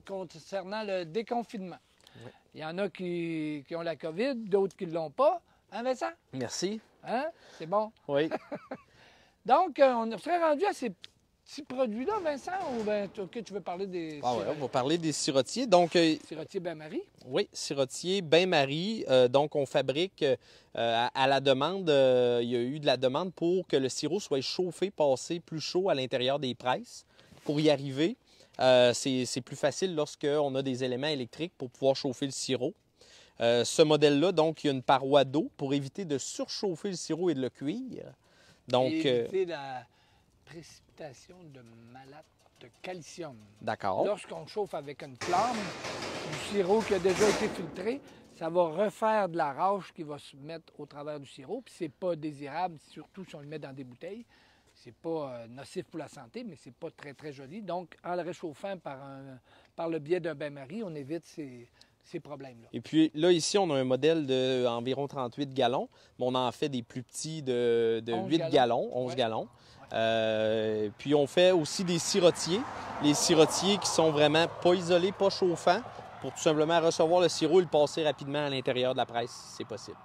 concernant le déconfinement. Oui. Il y en a qui ont la COVID, d'autres qui ne l'ont pas. Hein, Vincent? Merci. Hein? C'est bon? Oui. Donc, on serait rendu à ces petits produits-là, Vincent, ou bien tu veux parler des ouais, on va parler des sirotiers. Donc, sirotier Bain-Marie? Oui, sirotier Bain-Marie. Donc, on fabrique à la demande. Il y a eu de la demande pour que le sirop soit chauffé, passé plus chaud à l'intérieur des presses. Pour y arriver, c'est plus facile lorsqu'on a des éléments électriques pour pouvoir chauffer le sirop. Ce modèle-là, donc, il y a une paroi d'eau pour éviter de surchauffer le sirop et de le cuire. Donc, et éviter la précipitation de malate de calcium. D'accord. Lorsqu'on chauffe avec une flamme, du sirop qui a déjà été filtré, ça va refaire de la râche qui va se mettre au travers du sirop. Puis c'est pas désirable, surtout si on le met dans des bouteilles. C'est pas nocif pour la santé, mais c'est pas très, très joli. Donc, en le réchauffant par le biais d'un bain-marie, on évite ces problèmes-là. Et puis là, ici, on a un modèle d'environ 38 gallons, mais on en fait des plus petits de 8 gallons, 11 gallons. Puis on fait aussi des sirotiers. Les sirotiers qui sont vraiment pas isolés, pas chauffants, pour tout simplement recevoir le sirop et le passer rapidement à l'intérieur de la presse, si c'est possible.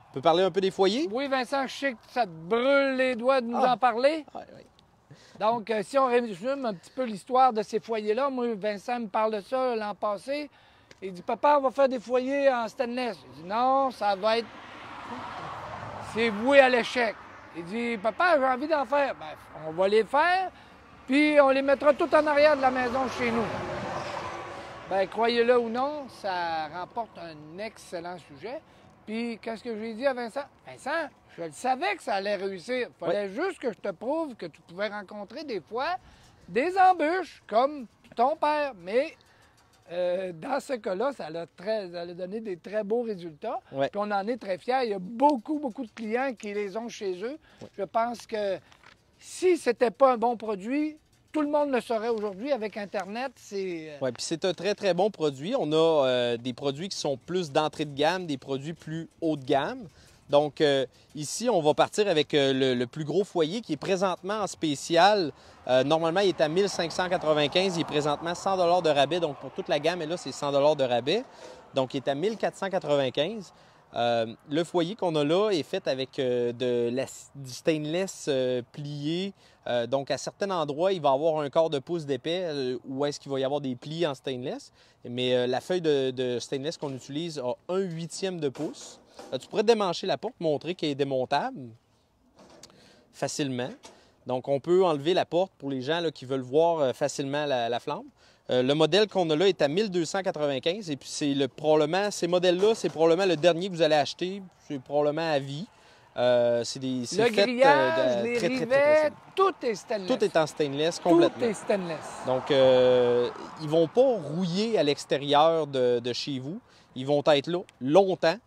On peut parler un peu des foyers? Oui, Vincent, je sais que ça te brûle les doigts de nous en parler. Oui. Donc, si on résume un petit peu l'histoire de ces foyers-là, moi, Vincent me parle de ça l'an passé. Il dit, papa, on va faire des foyers en stainless. Il dit, non, ça va être... C'est voué à l'échec. Il dit, papa, j'ai envie d'en faire. Ben, on va les faire, puis on les mettra tout en arrière de la maison chez nous. Ben, croyez-le ou non, ça remporte un excellent sujet. Puis, qu'est-ce que je lui ai dit à Vincent? Vincent, je le savais que ça allait réussir. Il fallait juste que je te prouve que tu pouvais rencontrer des fois des embûches, comme ton père. Mais dans ce cas-là, ça a donné des très beaux résultats. Ouais. Puis on en est très fiers. Il y a beaucoup, beaucoup de clients qui les ont chez eux. Ouais. Je pense que si ce n'était pas un bon produit, tout le monde le saurait aujourd'hui avec Internet. C'est Oui, puis c'est un très, très bon produit. On a des produits qui sont plus d'entrée de gamme, des produits plus haut de gamme. Donc, ici, on va partir avec le plus gros foyer qui est présentement en spécial. Normalement, il est à 1595. Il est présentement 100 de rabais. Donc, pour toute la gamme, et là, c'est 100 de rabais. Donc, il est à 1495. Le foyer qu'on a là est fait avec du stainless plié. Donc, à certains endroits, il va y avoir un quart de pouce d'épais où est-ce qu'il va y avoir des plis en stainless. Mais la feuille de stainless qu'on utilise a 1/8 de pouce. Tu pourrais démancher la porte, montrer qu'elle est démontable facilement. Donc, on peut enlever la porte pour les gens là, qui veulent voir facilement la flamme. Le modèle qu'on a là est à 1295 et puis ces modèles-là, c'est probablement le dernier que vous allez acheter. C'est probablement à vie. le grillage, les rivets, tout est stainless. Tout est en stainless complètement. Tout est stainless. Donc, ils ne vont pas rouiller à l'extérieur de chez vous. Ils vont être là longtemps.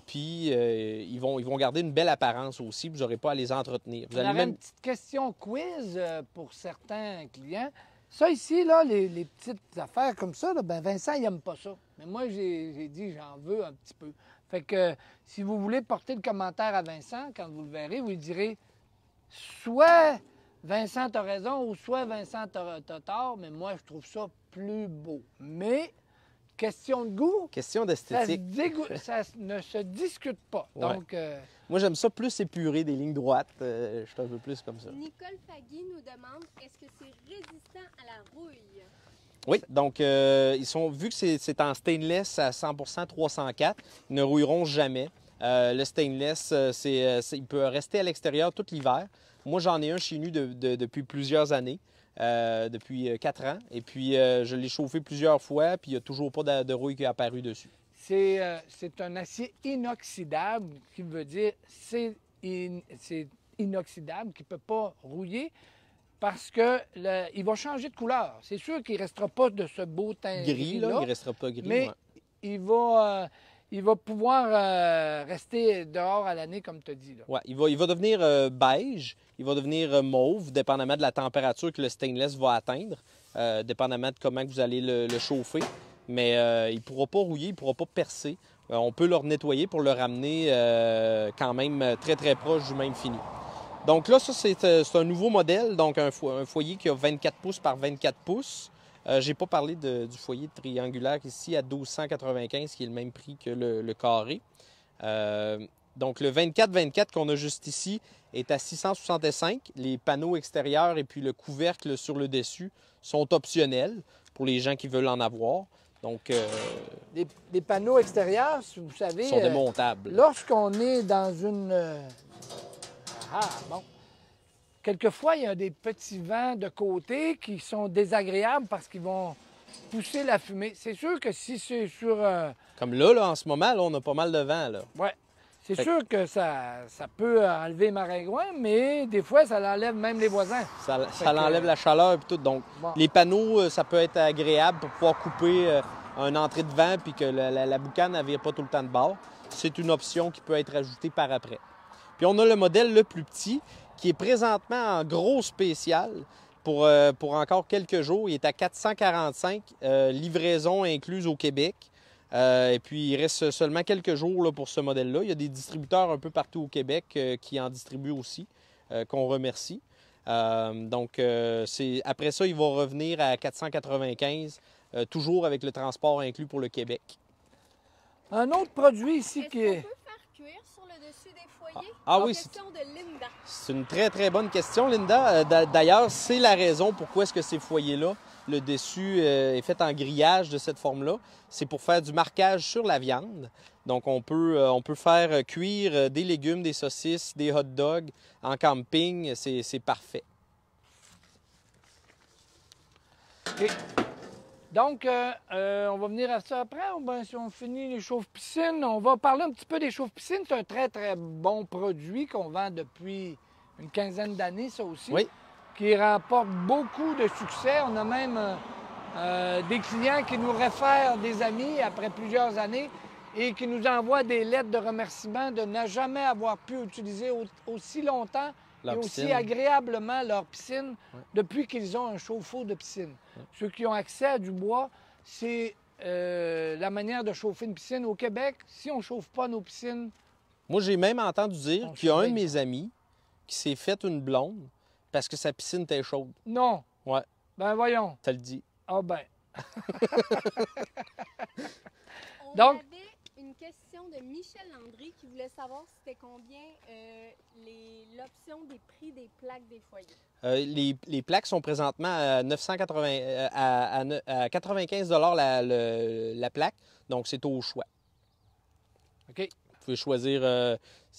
Puis, ils vont garder une belle apparence aussi. Vous n'aurez pas à les entretenir. Vous On allez aurait une petite question quiz pour certains clients. Ça ici, là, les petites affaires comme ça, là, ben Vincent, il n'aime pas ça. Mais moi, j'ai dit, j'en veux un petit peu. Fait que si vous voulez porter le commentaire à Vincent, quand vous le verrez, vous lui direz soit Vincent a raison ou soit Vincent t'as tort, mais moi, je trouve ça plus beau. Mais, question de goût, question d'esthétique. ça ne se discute pas. Ouais. Donc, Moi, j'aime ça plus épuré, des lignes droites. Je suis un peu plus comme ça. Nicole Fagui nous demande est-ce que c'est résistant à la rouille? Oui, donc vu que c'est en stainless à 100% 304, ils ne rouilleront jamais. Le stainless, il peut rester à l'extérieur tout l'hiver. Moi, j'en ai un chez nous depuis plusieurs années, depuis 4 ans. Et puis, je l'ai chauffé plusieurs fois, puis il n'y a toujours pas de rouille qui est apparue dessus. c'est un acier inoxydable, qui veut dire c'est inoxydable, qui ne peut pas rouiller. Parce que il va changer de couleur. C'est sûr qu'il ne restera pas de ce beau teint Gris, là, il ne restera pas gris. mais ouais. il va pouvoir rester dehors à l'année, comme tu as dit. Là. Ouais, il va devenir beige, il va devenir mauve, dépendamment de la température que le stainless va atteindre, dépendamment de comment vous allez le chauffer. Mais il ne pourra pas rouiller, il ne pourra pas percer. On peut le nettoyer pour le ramener quand même très, très proche du même fini. Donc là, ça, c'est un nouveau modèle, donc un foyer qui a 24 pouces par 24 pouces. Je n'ai pas parlé du foyer triangulaire ici à 1295, qui est le même prix que le carré. Donc le 24-24 qu'on a juste ici est à 665. Les panneaux extérieurs et puis le couvercle sur le dessus sont optionnels pour les gens qui veulent en avoir. Donc, Les panneaux extérieurs, vous savez, sont démontables. Lorsqu'on est dans une... bon. Quelquefois, il y a des petits vents de côté qui sont désagréables parce qu'ils vont pousser la fumée. C'est sûr que si c'est sur... Comme là, en ce moment, là, on a pas mal de vent. Là. Ouais. C'est sûr que ça peut enlever maringouin, mais des fois, ça l'enlève même les voisins. Ça l'enlève la chaleur et tout. Donc, Bon. les panneaux, ça peut être agréable pour pouvoir couper une entrée de vent puis que la boucane ne vire pas tout le temps de bord. C'est une option qui peut être ajoutée par après. Puis on a le modèle le plus petit qui est présentement en gros spécial pour encore quelques jours. Il est à 445, livraison incluse au Québec. Et puis, il reste seulement quelques jours là, pour ce modèle-là. Il y a des distributeurs un peu partout au Québec qui en distribuent aussi, qu'on remercie. Donc, après ça, il va revenir à 495, toujours avec le transport inclus pour le Québec. Un autre produit ici Est-ce qui est... qu'on peut faire cuire sur le dessus des foyers? Oui, Question de Linda. c'est une très, très bonne question, Linda. D'ailleurs, c'est la raison pourquoi est-ce que ces foyers-là Le dessus est fait en grillage de cette forme-là. C'est pour faire du marquage sur la viande. Donc, on peut faire cuire des légumes, des saucisses, des hot dogs en camping. C'est parfait. OK. Donc, on va venir à ça après. Ben, si on finit les chauffe-piscines, on va parler un petit peu des chauffe-piscines. C'est un très, très bon produit qu'on vend depuis une quinzaine d'années, ça aussi, Oui. qui remporte beaucoup de succès. On a même des clients qui nous réfèrent des amis après plusieurs années et qui nous envoient des lettres de remerciement de ne jamais avoir pu utiliser aussi longtemps Leur et aussi piscine. agréablement leur piscine depuis qu'ils ont un chauffe-eau de piscine. Ceux qui ont accès à du bois, c'est la manière de chauffer une piscine. Au Québec, si on ne chauffe pas nos piscines, Moi, j'ai même entendu dire On qu'il y a un de surveille. mes amis qui s'est fait une blonde parce que sa piscine était chaude. non. Ouais, Ben voyons. ça le dit. Ah ben. On Donc- avait une question de Michel Landry qui voulait savoir c'était combien l'option des prix des plaques des foyers. Les plaques sont présentement à 980, à 95 la plaque, donc c'est au choix. OK. Vous pouvez choisir,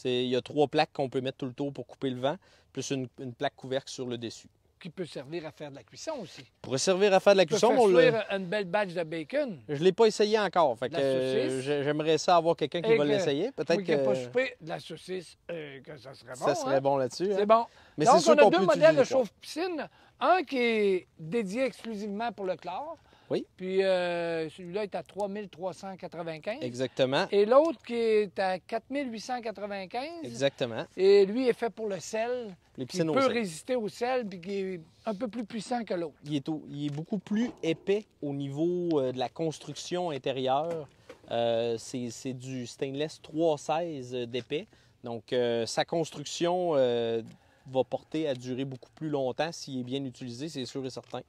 il y a 3 plaques qu'on peut mettre tout le tour pour couper le vent, plus une plaque couvercle sur le dessus. Qui peut servir à faire de la cuisson aussi. Pourrait servir à faire de la Tu peux cuisson, faire mais cuire une belle batch de bacon. je ne l'ai pas essayé encore. Fait De que, la saucisse. j'aimerais ça avoir quelqu'un qui Et va que- l'essayer. Peut-être Moi qui n'ai pas que soupé, de la saucisse, que ça serait bon. ça serait hein? bon là-dessus. C'est hein. bon. Mais Donc, c'est sûr on a qu'on deux peut modèles de utiliser le poids. chauffe-piscine. Un qui est dédié exclusivement pour le chlore. Oui. Puis celui-là est à 3 395. Exactement. Et l'autre qui est à 4 895. Exactement. Et lui est fait pour le sel. Les Qui piscines au peut sel. résister au sel puis qui est un peu plus puissant que l'autre. Il est beaucoup plus épais au niveau de la construction intérieure. C'est du stainless 316 d'épais. Donc, sa construction va porter à durer beaucoup plus longtemps s'il est bien utilisé, c'est sûr et certain.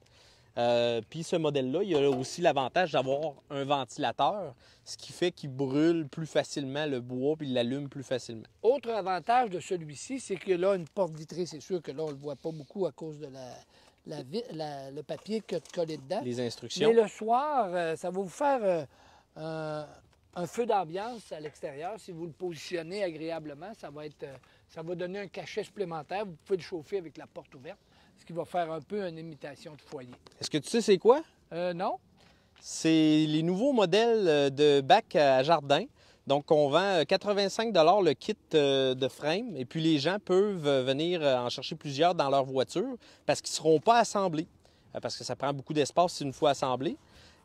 Puis ce modèle-là, il a aussi l'avantage d'avoir un ventilateur, ce qui fait qu'il brûle plus facilement le bois puis il l'allume plus facilement. Autre avantage de celui-ci, c'est qu'il a une porte vitrée. C'est sûr que là, on ne le voit pas beaucoup à cause de le papier que tu collé dedans. Les Mais instructions. le soir, ça va vous faire un feu d'ambiance à l'extérieur. Si vous le positionnez agréablement, ça va donner un cachet supplémentaire. Vous pouvez le chauffer avec la porte ouverte, ce qui va faire un peu une imitation de foyer. Est-ce que tu sais c'est quoi? Non? C'est les nouveaux modèles de bac à jardin. Donc, on vend 85 le kit de frame. Et puis, les gens peuvent venir en chercher plusieurs dans leur voiture parce qu'ils ne seront pas assemblés. Parce que ça prend beaucoup d'espace une fois assemblé.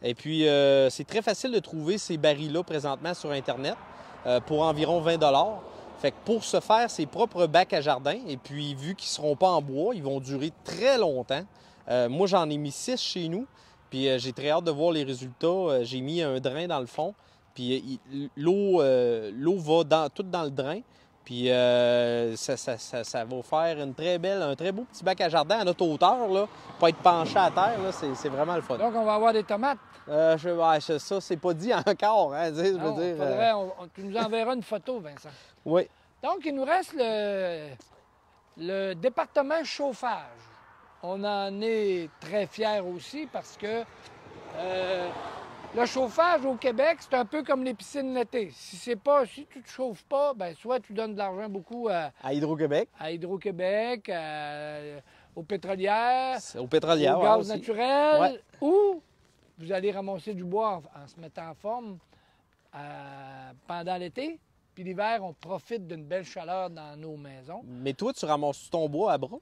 Et puis, c'est très facile de trouver ces barils-là présentement sur Internet pour environ 20 Fait que pour se faire ses propres bacs à jardin, et puis vu qu'ils ne seront pas en bois, ils vont durer très longtemps. Moi, j'en ai mis 6 chez nous. Puis j'ai très hâte de voir les résultats. J'ai mis un drain dans le fond, puis l'eau va tout dans le drain. Puis ça va faire un très beau petit bac à jardin à notre hauteur, là. Pas être penché à terre, là, c'est vraiment le fun. Donc, on va avoir des tomates. Ça, c'est pas dit encore, hein, je veux Non, dire. faudrait- tu nous enverras une photo, Vincent. Oui. Donc, il nous reste le département chauffage. On en est très fiers aussi parce que le chauffage au Québec, c'est un peu comme les piscines l'été. Si tu ne te chauffes pas, ben soit tu donnes de l'argent beaucoup À Hydro-Québec, à Hydro-Québec, aux pétrolières, au pétrolier. au gaz aussi. naturel, Ouais. ou vous allez ramasser du bois en se mettant en forme pendant l'été. Puis l'hiver, on profite d'une belle chaleur dans nos maisons. Mais toi, tu ramasses ton bois à bras?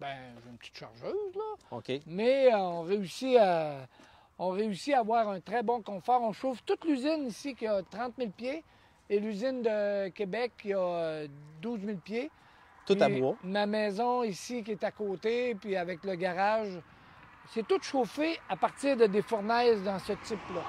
Ben, j'ai une petite chargeuse, là. OK. Mais on réussit à avoir un très bon confort. On chauffe toute l'usine ici qui a 30 000 pieds et l'usine de Québec qui a 12 000 pieds. Tout à Puis bois. Ma maison ici qui est à côté, puis avec le garage, c'est tout chauffé à partir de des fournaises dans ce type-là.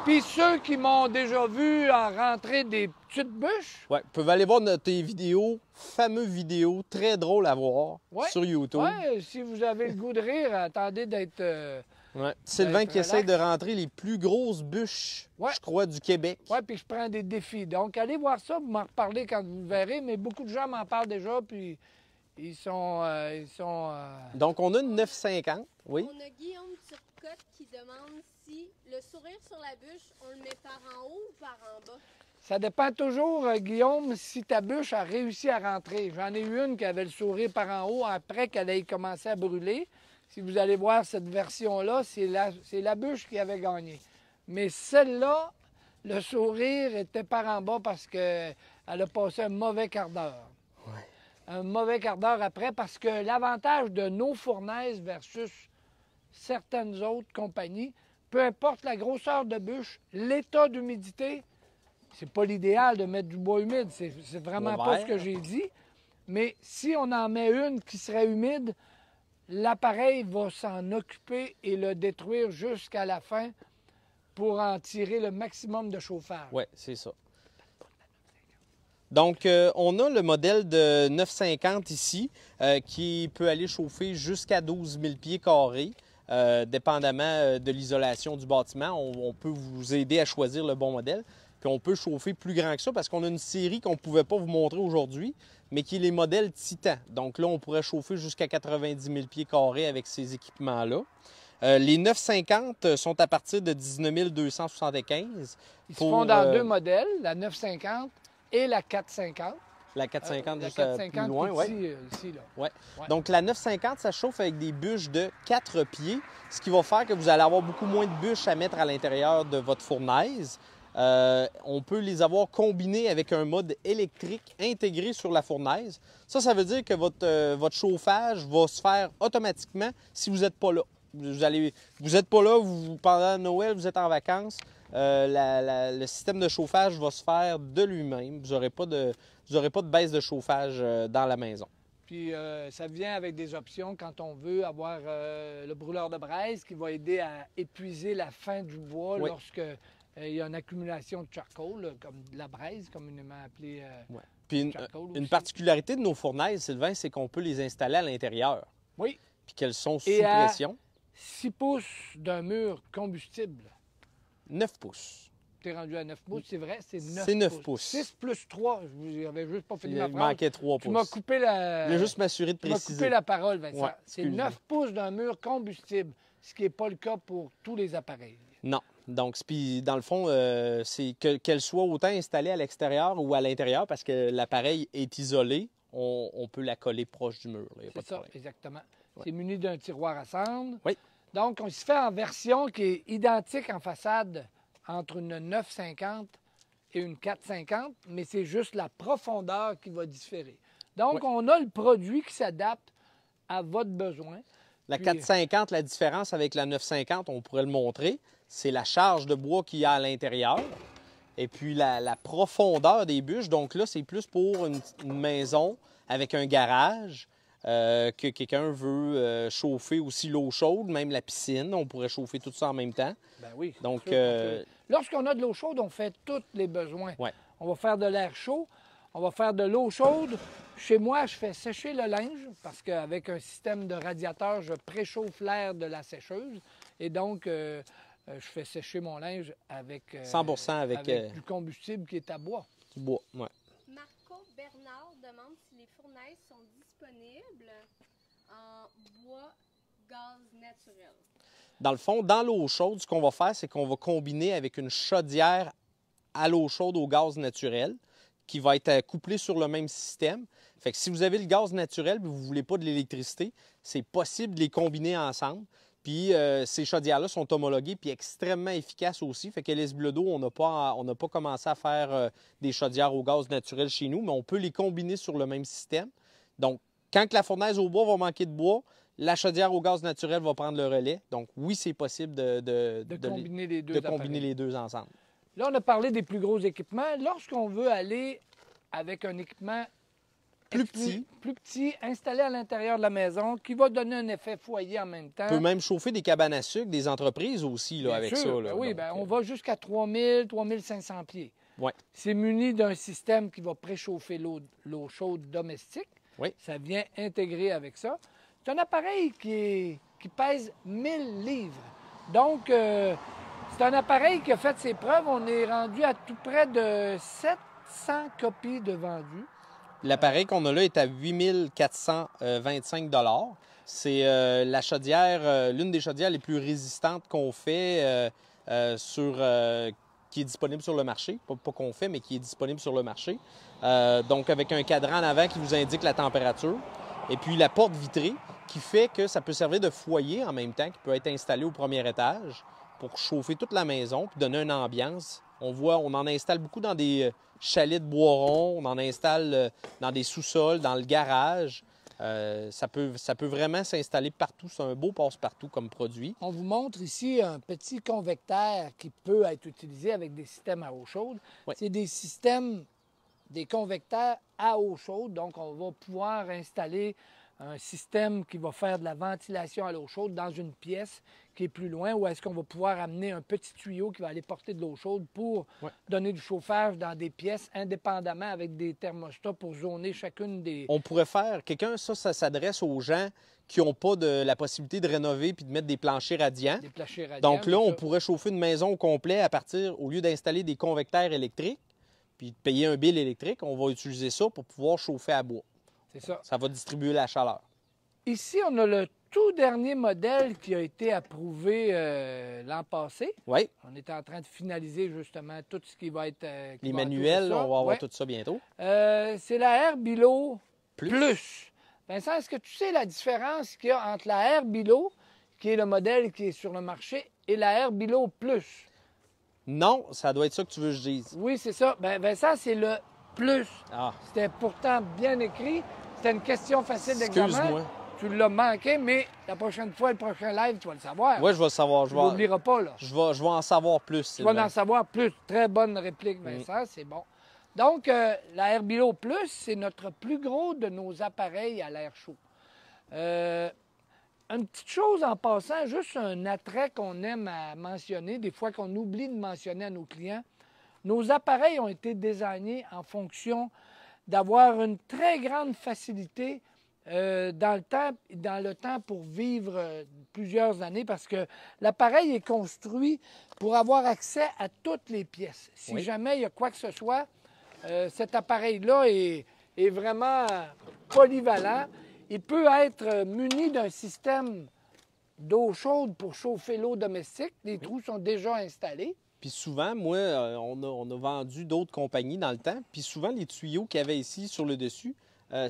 Puis ceux qui m'ont déjà vu en rentrer des petites bûches, Ouais, vous pouvez aller voir tes vidéos, fameuses vidéos, très drôles à voir Ouais. sur YouTube. ouais, si vous avez le goût de rire, attendez d'être... Ouais. Sylvain être qui essaie relax. de rentrer les plus grosses bûches, Ouais. je crois, du Québec. Oui, puis je prends des défis. Donc, allez voir ça, vous m'en reparlez quand vous verrez, mais beaucoup de gens m'en parlent déjà, puis ils sont Donc, on a une 950, oui. On a Guillaume Marcotte qui demande si le sourire sur la bûche, on le met par en haut ou par en bas? Ça dépend toujours, Guillaume, si ta bûche a réussi à rentrer. J'en ai eu une qui avait le sourire par en haut après qu'elle ait commencé à brûler. Si vous allez voir cette version-là, c'est la bûche qui avait gagné. Mais celle-là, le sourire était par en bas parce qu'elle a passé un mauvais quart d'heure. Ouais. Un mauvais quart d'heure après parce que l'avantage de nos fournaises versus certaines autres compagnies, peu importe la grosseur de bûche, l'état d'humidité, c'est pas l'idéal de mettre du bois humide, c'est vraiment pas ce que j'ai dit. Mais si on en met une qui serait humide, l'appareil va s'en occuper et le détruire jusqu'à la fin pour en tirer le maximum de chauffage. Oui, c'est ça. Donc, on a le modèle de 950 ici qui peut aller chauffer jusqu'à 12 000 pieds carrés, dépendamment de l'isolation du bâtiment. On peut vous aider à choisir le bon modèle. Puis on peut chauffer plus grand que ça parce qu'on a une série qu'on ne pouvait pas vous montrer aujourd'hui, mais qui est les modèles Titan. Donc là, on pourrait chauffer jusqu'à 90 000 pieds carrés avec ces équipements-là. Les 950 sont à partir de 19 275. Ils se font dans deux modèles, la 950 et la 450. La 450 la juste 450 plus loin, oui. Ici, là. Ouais. Donc la 950, ça chauffe avec des bûches de 4 pieds, ce qui va faire que vous allez avoir beaucoup moins de bûches à mettre à l'intérieur de votre fournaise. On peut les avoir combinées avec un mode électrique intégré sur la fournaise. Ça veut dire que votre chauffage va se faire automatiquement si vous n'êtes pas là. Vous n'êtes pas là, pendant Noël, vous êtes en vacances, le système de chauffage va se faire de lui-même. Vous n'aurez pas de baisse de chauffage dans la maison. Puis ça vient avec des options quand on veut avoir le brûleur de braise qui va aider à épuiser la fin du bois lorsque il y a une accumulation de charcoal, comme de la braise, communément appelée Puis une particularité de nos fournaises, Sylvain, c'est qu'on peut les installer à l'intérieur. Oui. Puis qu'elles sont sous Et pression. 6 pouces d'un mur combustible. 9 pouces. Tu es rendu à 9 pouces, c'est vrai, c'est 9 pouces. C'est 9 pouces. 6 plus 3, je n'avais juste pas fini ma phrase. Il manquait 3 pouces. Tu m'as coupé la... Je voulais juste m'assurer de préciser. Tu m'as coupé la parole, Vincent. Ouais, c'est 9 pouces d'un mur combustible, ce qui n'est pas le cas pour tous les appareils. Non. Donc, puis dans le fond, c'est qu'elle soit autant installée à l'extérieur ou à l'intérieur, parce que l'appareil est isolé, on peut la coller proche du mur. C'est ça, exactement. Ouais. C'est muni d'un tiroir à cendre. Oui. Donc, on se fait en version qui est identique en façade entre une 950 et une 450, mais c'est juste la profondeur qui va différer. Donc, on a le produit qui s'adapte à votre besoin. La 450, la différence avec la 950, on pourrait le montrer, c'est la charge de bois qu'il y a à l'intérieur et puis la profondeur des bûches. Donc là, c'est plus pour une maison avec un garage que quelqu'un veut chauffer aussi l'eau chaude, même la piscine. On pourrait chauffer tout ça en même temps. Bien oui. Donc, lorsqu'on a de l'eau chaude, on fait tous les besoins. Ouais. On va faire de l'air chaud, on va faire de l'eau chaude. Chez moi, je fais sécher le linge parce qu'avec un système de radiateur, je préchauffe l'air de la sécheuse. Et donc, je fais sécher mon linge avec, 100% avec du combustible qui est à bois. Du bois, oui. Marco Bernard demande si les fournaises sont disponibles en bois gaz naturel. Dans le fond, dans l'eau chaude, ce qu'on va faire, c'est qu'on va combiner avec une chaudière à l'eau chaude au gaz naturel qui va être couplée sur le même système. Fait que si vous avez le gaz naturel et vous ne voulez pas de l'électricité, c'est possible de les combiner ensemble. Puis ces chaudières-là sont homologuées puis extrêmement efficaces aussi. Fait qu'à LS Bledo, on n'a pas commencé à faire des chaudières au gaz naturel chez nous, mais on peut les combiner sur le même système. Donc, quand la fournaise au bois va manquer de bois, la chaudière au gaz naturel va prendre le relais. Donc, oui, c'est possible de combiner les deux ensemble. Là, on a parlé des plus gros équipements. Lorsqu'on veut aller avec un équipement plus petit, installé à l'intérieur de la maison, qui va donner un effet foyer en même temps. On peut même chauffer des cabanes à sucre, des entreprises aussi là, avec sûr, ça. Là. Oui, on va jusqu'à 3000, 3500 pieds. Ouais. C'est muni d'un système qui va préchauffer l'eau chaude domestique. Oui. Ça vient intégrer avec ça. C'est un appareil qui pèse 1000 livres. Donc, c'est un appareil qui a fait ses preuves. On est rendu à tout près de 700 copies de vendues. L'appareil qu'on a là est à 8 425 $. C'est la chaudière, l'une des chaudières les plus résistantes qu'on fait qui est disponible sur le marché. Pas qu'on fait, mais qui est disponible sur le marché. Donc, avec un cadran en avant qui vous indique la température. Et puis, la porte vitrée qui fait que ça peut servir de foyer en même temps, qui peut être installé au premier étage pour chauffer toute la maison puis donner une ambiance. On en installe beaucoup dans des chalets de bois rond, on en installe dans des sous-sols, dans le garage. Ça peut vraiment s'installer partout. C'est un beau passe-partout comme produit. On vous montre ici un petit convecteur qui peut être utilisé avec des systèmes à eau chaude. Oui. C'est des convecteurs à eau chaude. Donc, on va pouvoir installer un système qui va faire de la ventilation à l'eau chaude dans une pièce qui est plus loin, ou est-ce qu'on va pouvoir amener un petit tuyau qui va aller porter de l'eau chaude pour donner du chauffage dans des pièces indépendamment avec des thermostats pour zoner chacune des... On pourrait faire... Ça s'adresse aux gens qui n'ont pas la possibilité de rénover puis de mettre des planchers radiants. Des planchers radiants. Donc là, on pourrait chauffer une maison au complet au lieu d'installer des convecteurs électriques puis de payer un bill électrique, on va utiliser ça pour pouvoir chauffer à bois. C'est ça. Ça va distribuer la chaleur. Ici, on a le tout dernier modèle qui a été approuvé l'an passé. Oui. On est en train de finaliser justement tout ce qui va être... Les manuels, on va avoir tout ça bientôt. C'est la Air-Bilo Plus. Vincent, est-ce que tu sais la différence qu'il y a entre la Air-Bilo, qui est le modèle qui est sur le marché, et la Air-Bilo Plus? Non, ça doit être ça que tu veux que je dise. Oui, c'est ça. Vincent, c'est le Plus. Ah. C'était pourtant bien écrit. C'était une question facile d'examen. Excuse-moi. Tu l'as manqué, mais la prochaine fois, le prochain live, tu vas le savoir. Oui, je vais le savoir. Tu ne l'oublieras pas, là. Je vais en savoir plus. Tu vas en savoir plus. Très bonne réplique, Vincent, c'est bon. Donc, la Air-Bilo Plus, c'est notre plus gros de nos appareils à l'air chaud. Une petite chose en passant, juste un attrait qu'on aime à mentionner, des fois qu'on oublie de mentionner à nos clients. Nos appareils ont été désignés en fonction d'avoir une très grande facilité dans le temps pour vivre plusieurs années, parce que l'appareil est construit pour avoir accès à toutes les pièces. Si jamais il y a quoi que ce soit, cet appareil-là est vraiment polyvalent. Il peut être muni d'un système d'eau chaude pour chauffer l'eau domestique. Les trous sont déjà installés. Puis souvent, moi, on a vendu d'autres compagnies dans le temps. Puis souvent, les tuyaux qu'il y avait ici sur le dessus,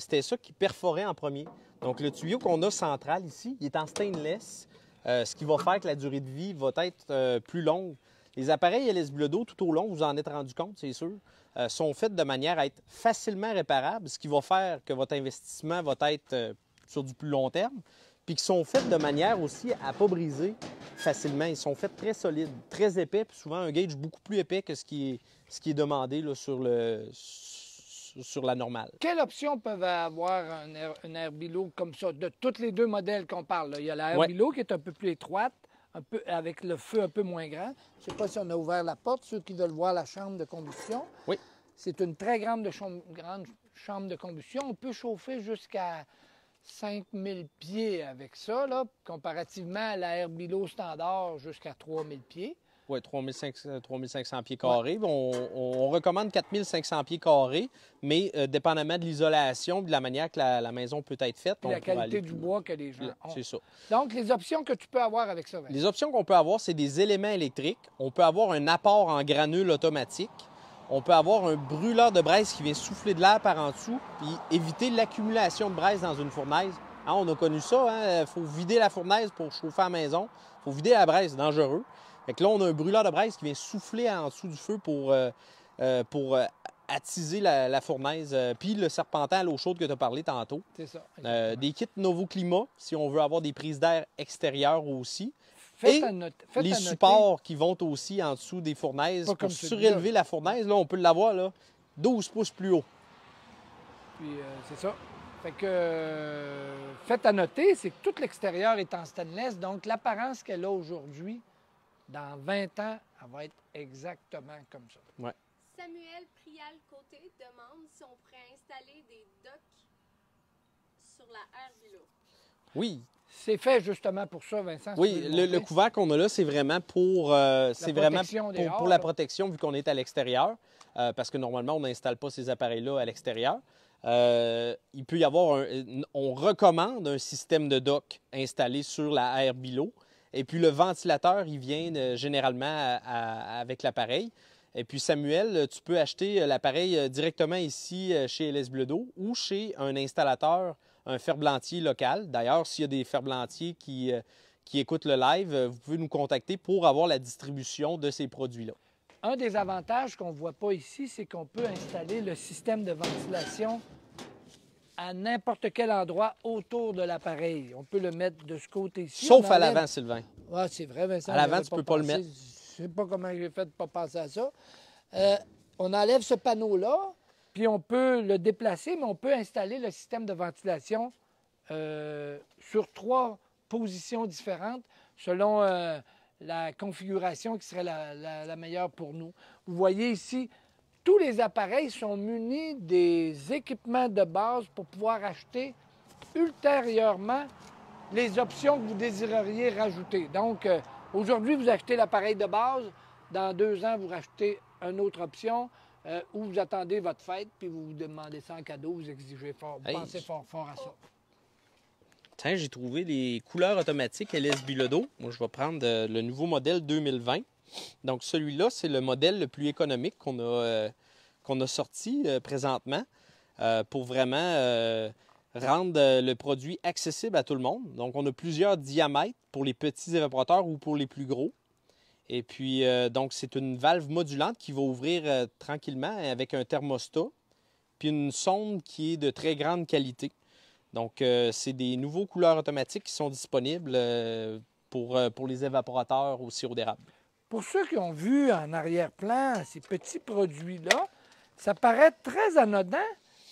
c'était ça qui perforait en premier. Donc, le tuyau qu'on a central ici, il est en stainless, ce qui va faire que la durée de vie va être plus longue. Les appareils LS Bledo, tout au long, vous en êtes rendu compte, c'est sûr, sont faits de manière à être facilement réparables, ce qui va faire que votre investissement va être sur du plus long terme, puis qui sont faits de manière aussi à ne pas briser facilement. Ils sont faits très solides, très épais, puis souvent un gauge beaucoup plus épais que ce qui est demandé là, sur la normale. Quelle option peuvent avoir un Air-Bilo comme ça, de tous les deux modèles qu'on parle? Là? Il y a la Air-Bilo qui est un peu plus étroite, avec le feu un peu moins grand. Je ne sais pas si on a ouvert la porte, ceux qui veulent voir la chambre de combustion. Oui. C'est une très grande chambre de combustion. On peut chauffer jusqu'à 5000 pieds avec ça, là, comparativement à la Air-Bilo standard jusqu'à 3000 pieds. Oui, 3500 pieds carrés. Ouais. On recommande 4500 pieds carrés, mais dépendamment de l'isolation et de la manière que la maison peut être faite. Et la qualité du bois que les gens ont. C'est ça. Donc, les options que tu peux avoir avec ça, Vincent. Les options qu'on peut avoir, c'est des éléments électriques. On peut avoir un apport en granules automatique. On peut avoir un brûleur de braise qui vient souffler de l'air par en dessous puis éviter l'accumulation de braise dans une fournaise. Hein, on a connu ça, il faut vider la fournaise pour chauffer la maison. Il faut vider la braise, c'est dangereux. Fait que là, on a un brûleur de braise qui vient souffler en dessous du feu pour attiser la fournaise. Puis le serpentin à l'eau chaude que tu as parlé tantôt. C'est ça. Des kits Novoclimat, si on veut avoir des prises d'air extérieures aussi. Les supports qui vont aussi en dessous des fournaises pour surélever la fournaise. Là, on peut l'avoir là, 12 pouces plus haut. Puis c'est ça. Fait que fait à noter, c'est que tout l'extérieur est en stainless. Donc, l'apparence qu'elle a aujourd'hui, dans 20 ans, elle va être exactement comme ça. Ouais. Samuel Prial-Côté demande si on pourrait installer des docks sur la Air-Bilo. Oui. C'est fait justement pour ça, Vincent. Oui, le couvert qu'on a là, c'est vraiment pour la protection, vu qu'on est à l'extérieur, parce que normalement, on n'installe pas ces appareils-là à l'extérieur. il peut y avoir on recommande un système de dock installé sur la air bilot. Et puis le ventilateur, il vient généralement avec l'appareil. Et puis Samuel, tu peux acheter l'appareil directement ici chez LS Bledo ou chez un installateur, un ferblantier local. D'ailleurs, s'il y a des ferblantiers qui écoutent le live, vous pouvez nous contacter pour avoir la distribution de ces produits-là. Un des avantages qu'on ne voit pas ici, c'est qu'on peut installer le système de ventilation à n'importe quel endroit autour de l'appareil. On peut le mettre de ce côté-ci. Sauf à l'avant, Sylvain. Oui, c'est vrai, Vincent. À l'avant, tu ne peux pas le mettre. Je ne sais pas comment j'ai fait pour ne pas penser à ça. On enlève ce panneau-là, puis on peut le déplacer, mais on peut installer le système de ventilation sur 3 positions différentes selon la configuration qui serait la meilleure pour nous. Vous voyez ici, tous les appareils sont munis des équipements de base pour pouvoir acheter ultérieurement les options que vous désireriez rajouter. Donc, aujourd'hui, vous achetez l'appareil de base. Dans 2 ans, vous rachetez une autre option ou vous attendez votre fête puis vous vous demandez ça en cadeau, vous exigez fort, vous pensez fort à ça. Tiens, j'ai trouvé les couleurs automatiques LS Bilodeau. Moi, je vais prendre le nouveau modèle 2020. Donc, celui-là, c'est le modèle le plus économique qu'on a sorti présentement pour vraiment rendre le produit accessible à tout le monde. Donc, on a plusieurs diamètres pour les petits évaporateurs ou pour les plus gros. Et puis, donc, c'est une valve modulante qui va ouvrir tranquillement avec un thermostat, puis une sonde qui est de très grande qualité. Donc, c'est des nouveaux couleurs automatiques qui sont disponibles pour les évaporateurs au sirop d'érable. Pour ceux qui ont vu en arrière-plan ces petits produits-là, ça paraît très anodin,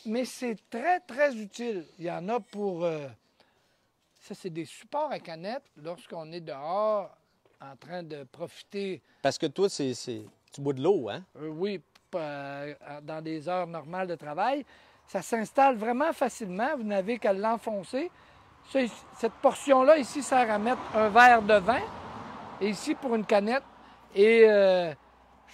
mais c'est très, très utile. Il y en a pour... ça, c'est des supports à canettes lorsqu'on est dehors en train de profiter. Parce que toi, tu bois de l'eau, hein? Oui, dans des heures normales de travail. Ça s'installe vraiment facilement. Vous n'avez qu'à l'enfoncer. Cette portion-là, ici, sert à mettre un verre de vin. Et ici, pour une canette. Et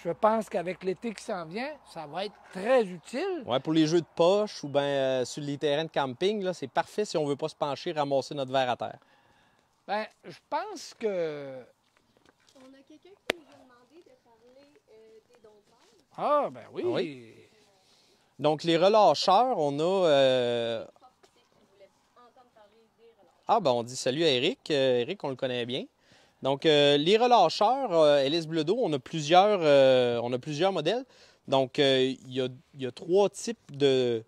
je pense qu'avec l'été qui s'en vient, ça va être très utile. Oui, pour les jeux de poche ou bien sur les terrains de camping, c'est parfait si on ne veut pas se pencher et ramasser notre verre à terre. Bien, je pense que... On a quelqu'un qui nous a demandé de parler des dompteurs. Ah, ben oui. Oui. Donc, les relâcheurs, on a... Ah, ben on dit salut à Eric. Eric, on le connaît bien. Donc, les relâcheurs, LS Bledo, on a plusieurs modèles. Donc, il y a 3 types de...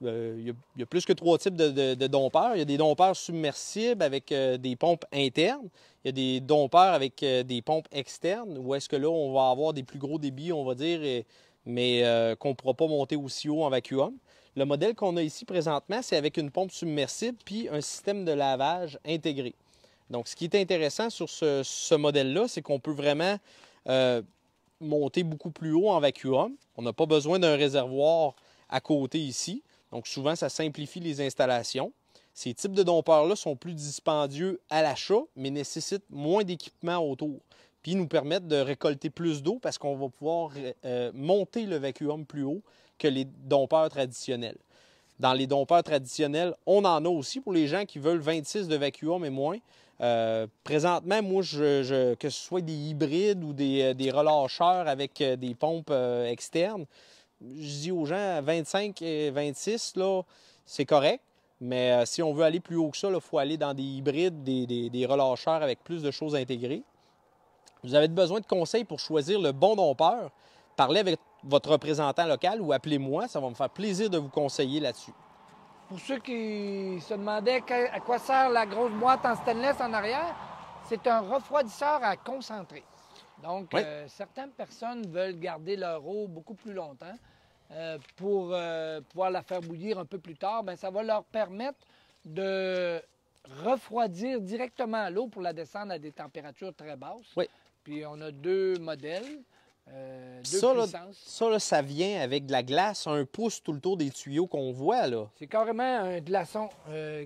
il y a plus que 3 types de dompeurs. Il y a des dompeurs submersibles avec des pompes internes. Il y a des dompeurs avec des pompes externes, où est-ce que là, on va avoir des plus gros débits, on va dire, mais qu'on ne pourra pas monter aussi haut en vacuum. Le modèle qu'on a ici présentement, c'est avec une pompe submersible puis un système de lavage intégré. Donc, ce qui est intéressant sur ce modèle-là, c'est qu'on peut vraiment monter beaucoup plus haut en vacuum. On n'a pas besoin d'un réservoir à côté ici. Donc, souvent, ça simplifie les installations. Ces types de dompeurs-là sont plus dispendieux à l'achat, mais nécessitent moins d'équipement autour. Puis, ils nous permettent de récolter plus d'eau parce qu'on va pouvoir monter le vacuum plus haut que les dompeurs traditionnels. Dans les dompeurs traditionnels, on en a aussi pour les gens qui veulent 26 de vacuum et moins. Présentement, moi, que ce soit des hybrides ou des relâcheurs avec des pompes externes, je dis aux gens 25 et 26, là, c'est correct. Mais si on veut aller plus haut que ça, il faut aller dans des hybrides, des relâcheurs avec plus de choses intégrées. Vous avez besoin de conseils pour choisir le bon dompeur. Parlez avec votre représentant local ou appelez-moi. Ça va me faire plaisir de vous conseiller là-dessus. Pour ceux qui se demandaient à quoi sert la grosse boîte en stainless en arrière, c'est un refroidisseur à concentrer. Donc, oui. Certaines personnes veulent garder leur eau beaucoup plus longtemps pour pouvoir la faire bouillir un peu plus tard. Bien, ça va leur permettre de refroidir directement l'eau pour la descendre à des températures très basses. Oui. Puis, on a 2 modèles. Ça vient avec de la glace, 1 pouce tout le tour des tuyaux qu'on voit, là. C'est carrément un glaçon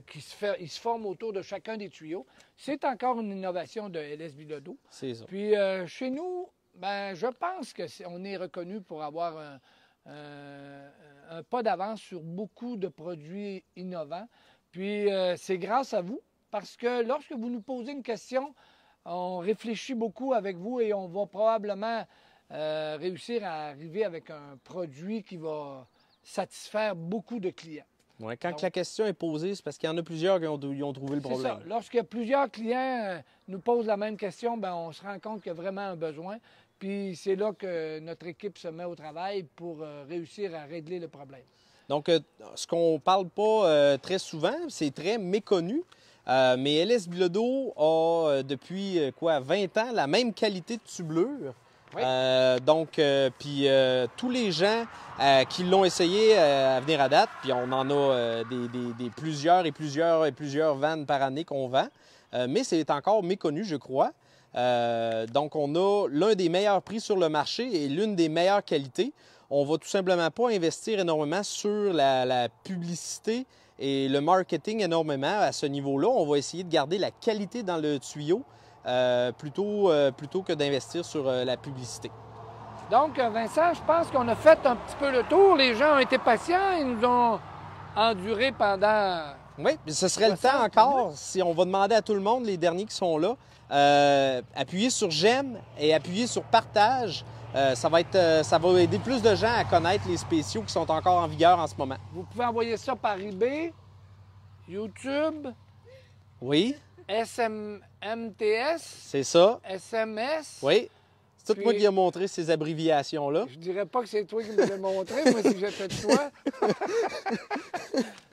qui se forme autour de chacun des tuyaux. C'est encore une innovation de LS Bilodeau. C'est ça. Puis chez nous, ben, je pense qu'on est reconnu pour avoir un pas d'avance sur beaucoup de produits innovants. Puis c'est grâce à vous, parce que lorsque vous nous posez une question, on réfléchit beaucoup avec vous et on va probablement réussir à arriver avec un produit qui va satisfaire beaucoup de clients. Ouais, quand la question est posée, c'est parce qu'il y en a plusieurs qui ont trouvé le problème. C'est ça. Lorsque plusieurs clients nous posent la même question, bien, on se rend compte qu'il y a vraiment un besoin. Puis c'est là que notre équipe se met au travail pour réussir à régler le problème. Donc, ce qu'on ne parle pas très souvent, c'est très méconnu, mais LS Bilodeau a depuis 20 ans la même qualité de tublure. Oui. Puis tous les gens qui l'ont essayé à venir à date, puis on en a plusieurs vannes par année qu'on vend, mais c'est encore méconnu, je crois. Donc, on a l'un des meilleurs prix sur le marché et l'une des meilleures qualités. On va tout simplement pas investir énormément sur la publicité et le marketing énormément à ce niveau-là. On va essayer de garder la qualité dans le tuyau plutôt que d'investir sur la publicité. Donc, Vincent, je pense qu'on a fait un petit peu le tour. Les gens ont été patients, ils nous ont enduré pendant... Oui, mais ce serait le temps encore, si on va demander à tout le monde, les derniers qui sont là, appuyer sur j'aime et appuyer sur partage. Ça va aider plus de gens à connaître les spéciaux qui sont encore en vigueur en ce moment. Vous pouvez envoyer ça par eBay, YouTube. Oui. MTS. C'est ça. SMS. Oui. C'est tout moi qui ai montré ces abréviations-là. Je dirais pas que c'est toi qui me l'as montré, moi, si j'étais de toi.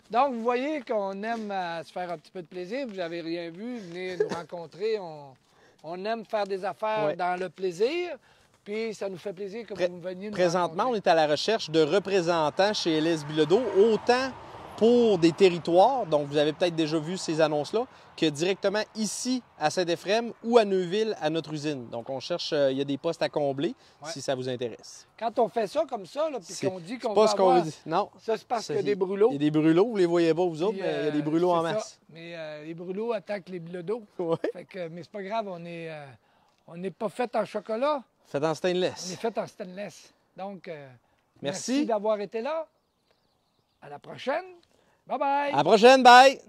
Donc, vous voyez qu'on aime se faire un petit peu de plaisir. Vous n'avez rien vu, venez nous rencontrer. On aime faire des affaires dans le plaisir. Puis ça nous fait plaisir que vous veniez nous Présentement, on est à la recherche de représentants chez LS Bilodeau, autant pour des territoires, donc vous avez peut-être déjà vu ces annonces-là, que directement ici à Saint-Éphrem ou à Neuville à notre usine. Donc on cherche, il y a des postes à combler si ça vous intéresse. Quand on fait ça comme ça, puis qu'on dit qu'on va avoir... avoir... Non. Ça, c'est parce qu'il y a des brûlots. Il y a des brûlots, vous les voyez pas vous autres, mais il y a des brûlots en masse. Ça. Mais les brûlots attaquent les Bilodeau. Ouais. Mais c'est pas grave, on n'est pas fait en chocolat. Fait en stainless. On est fait en stainless. Donc, merci d'avoir été là. À la prochaine. Bye-bye. À la prochaine. Bye.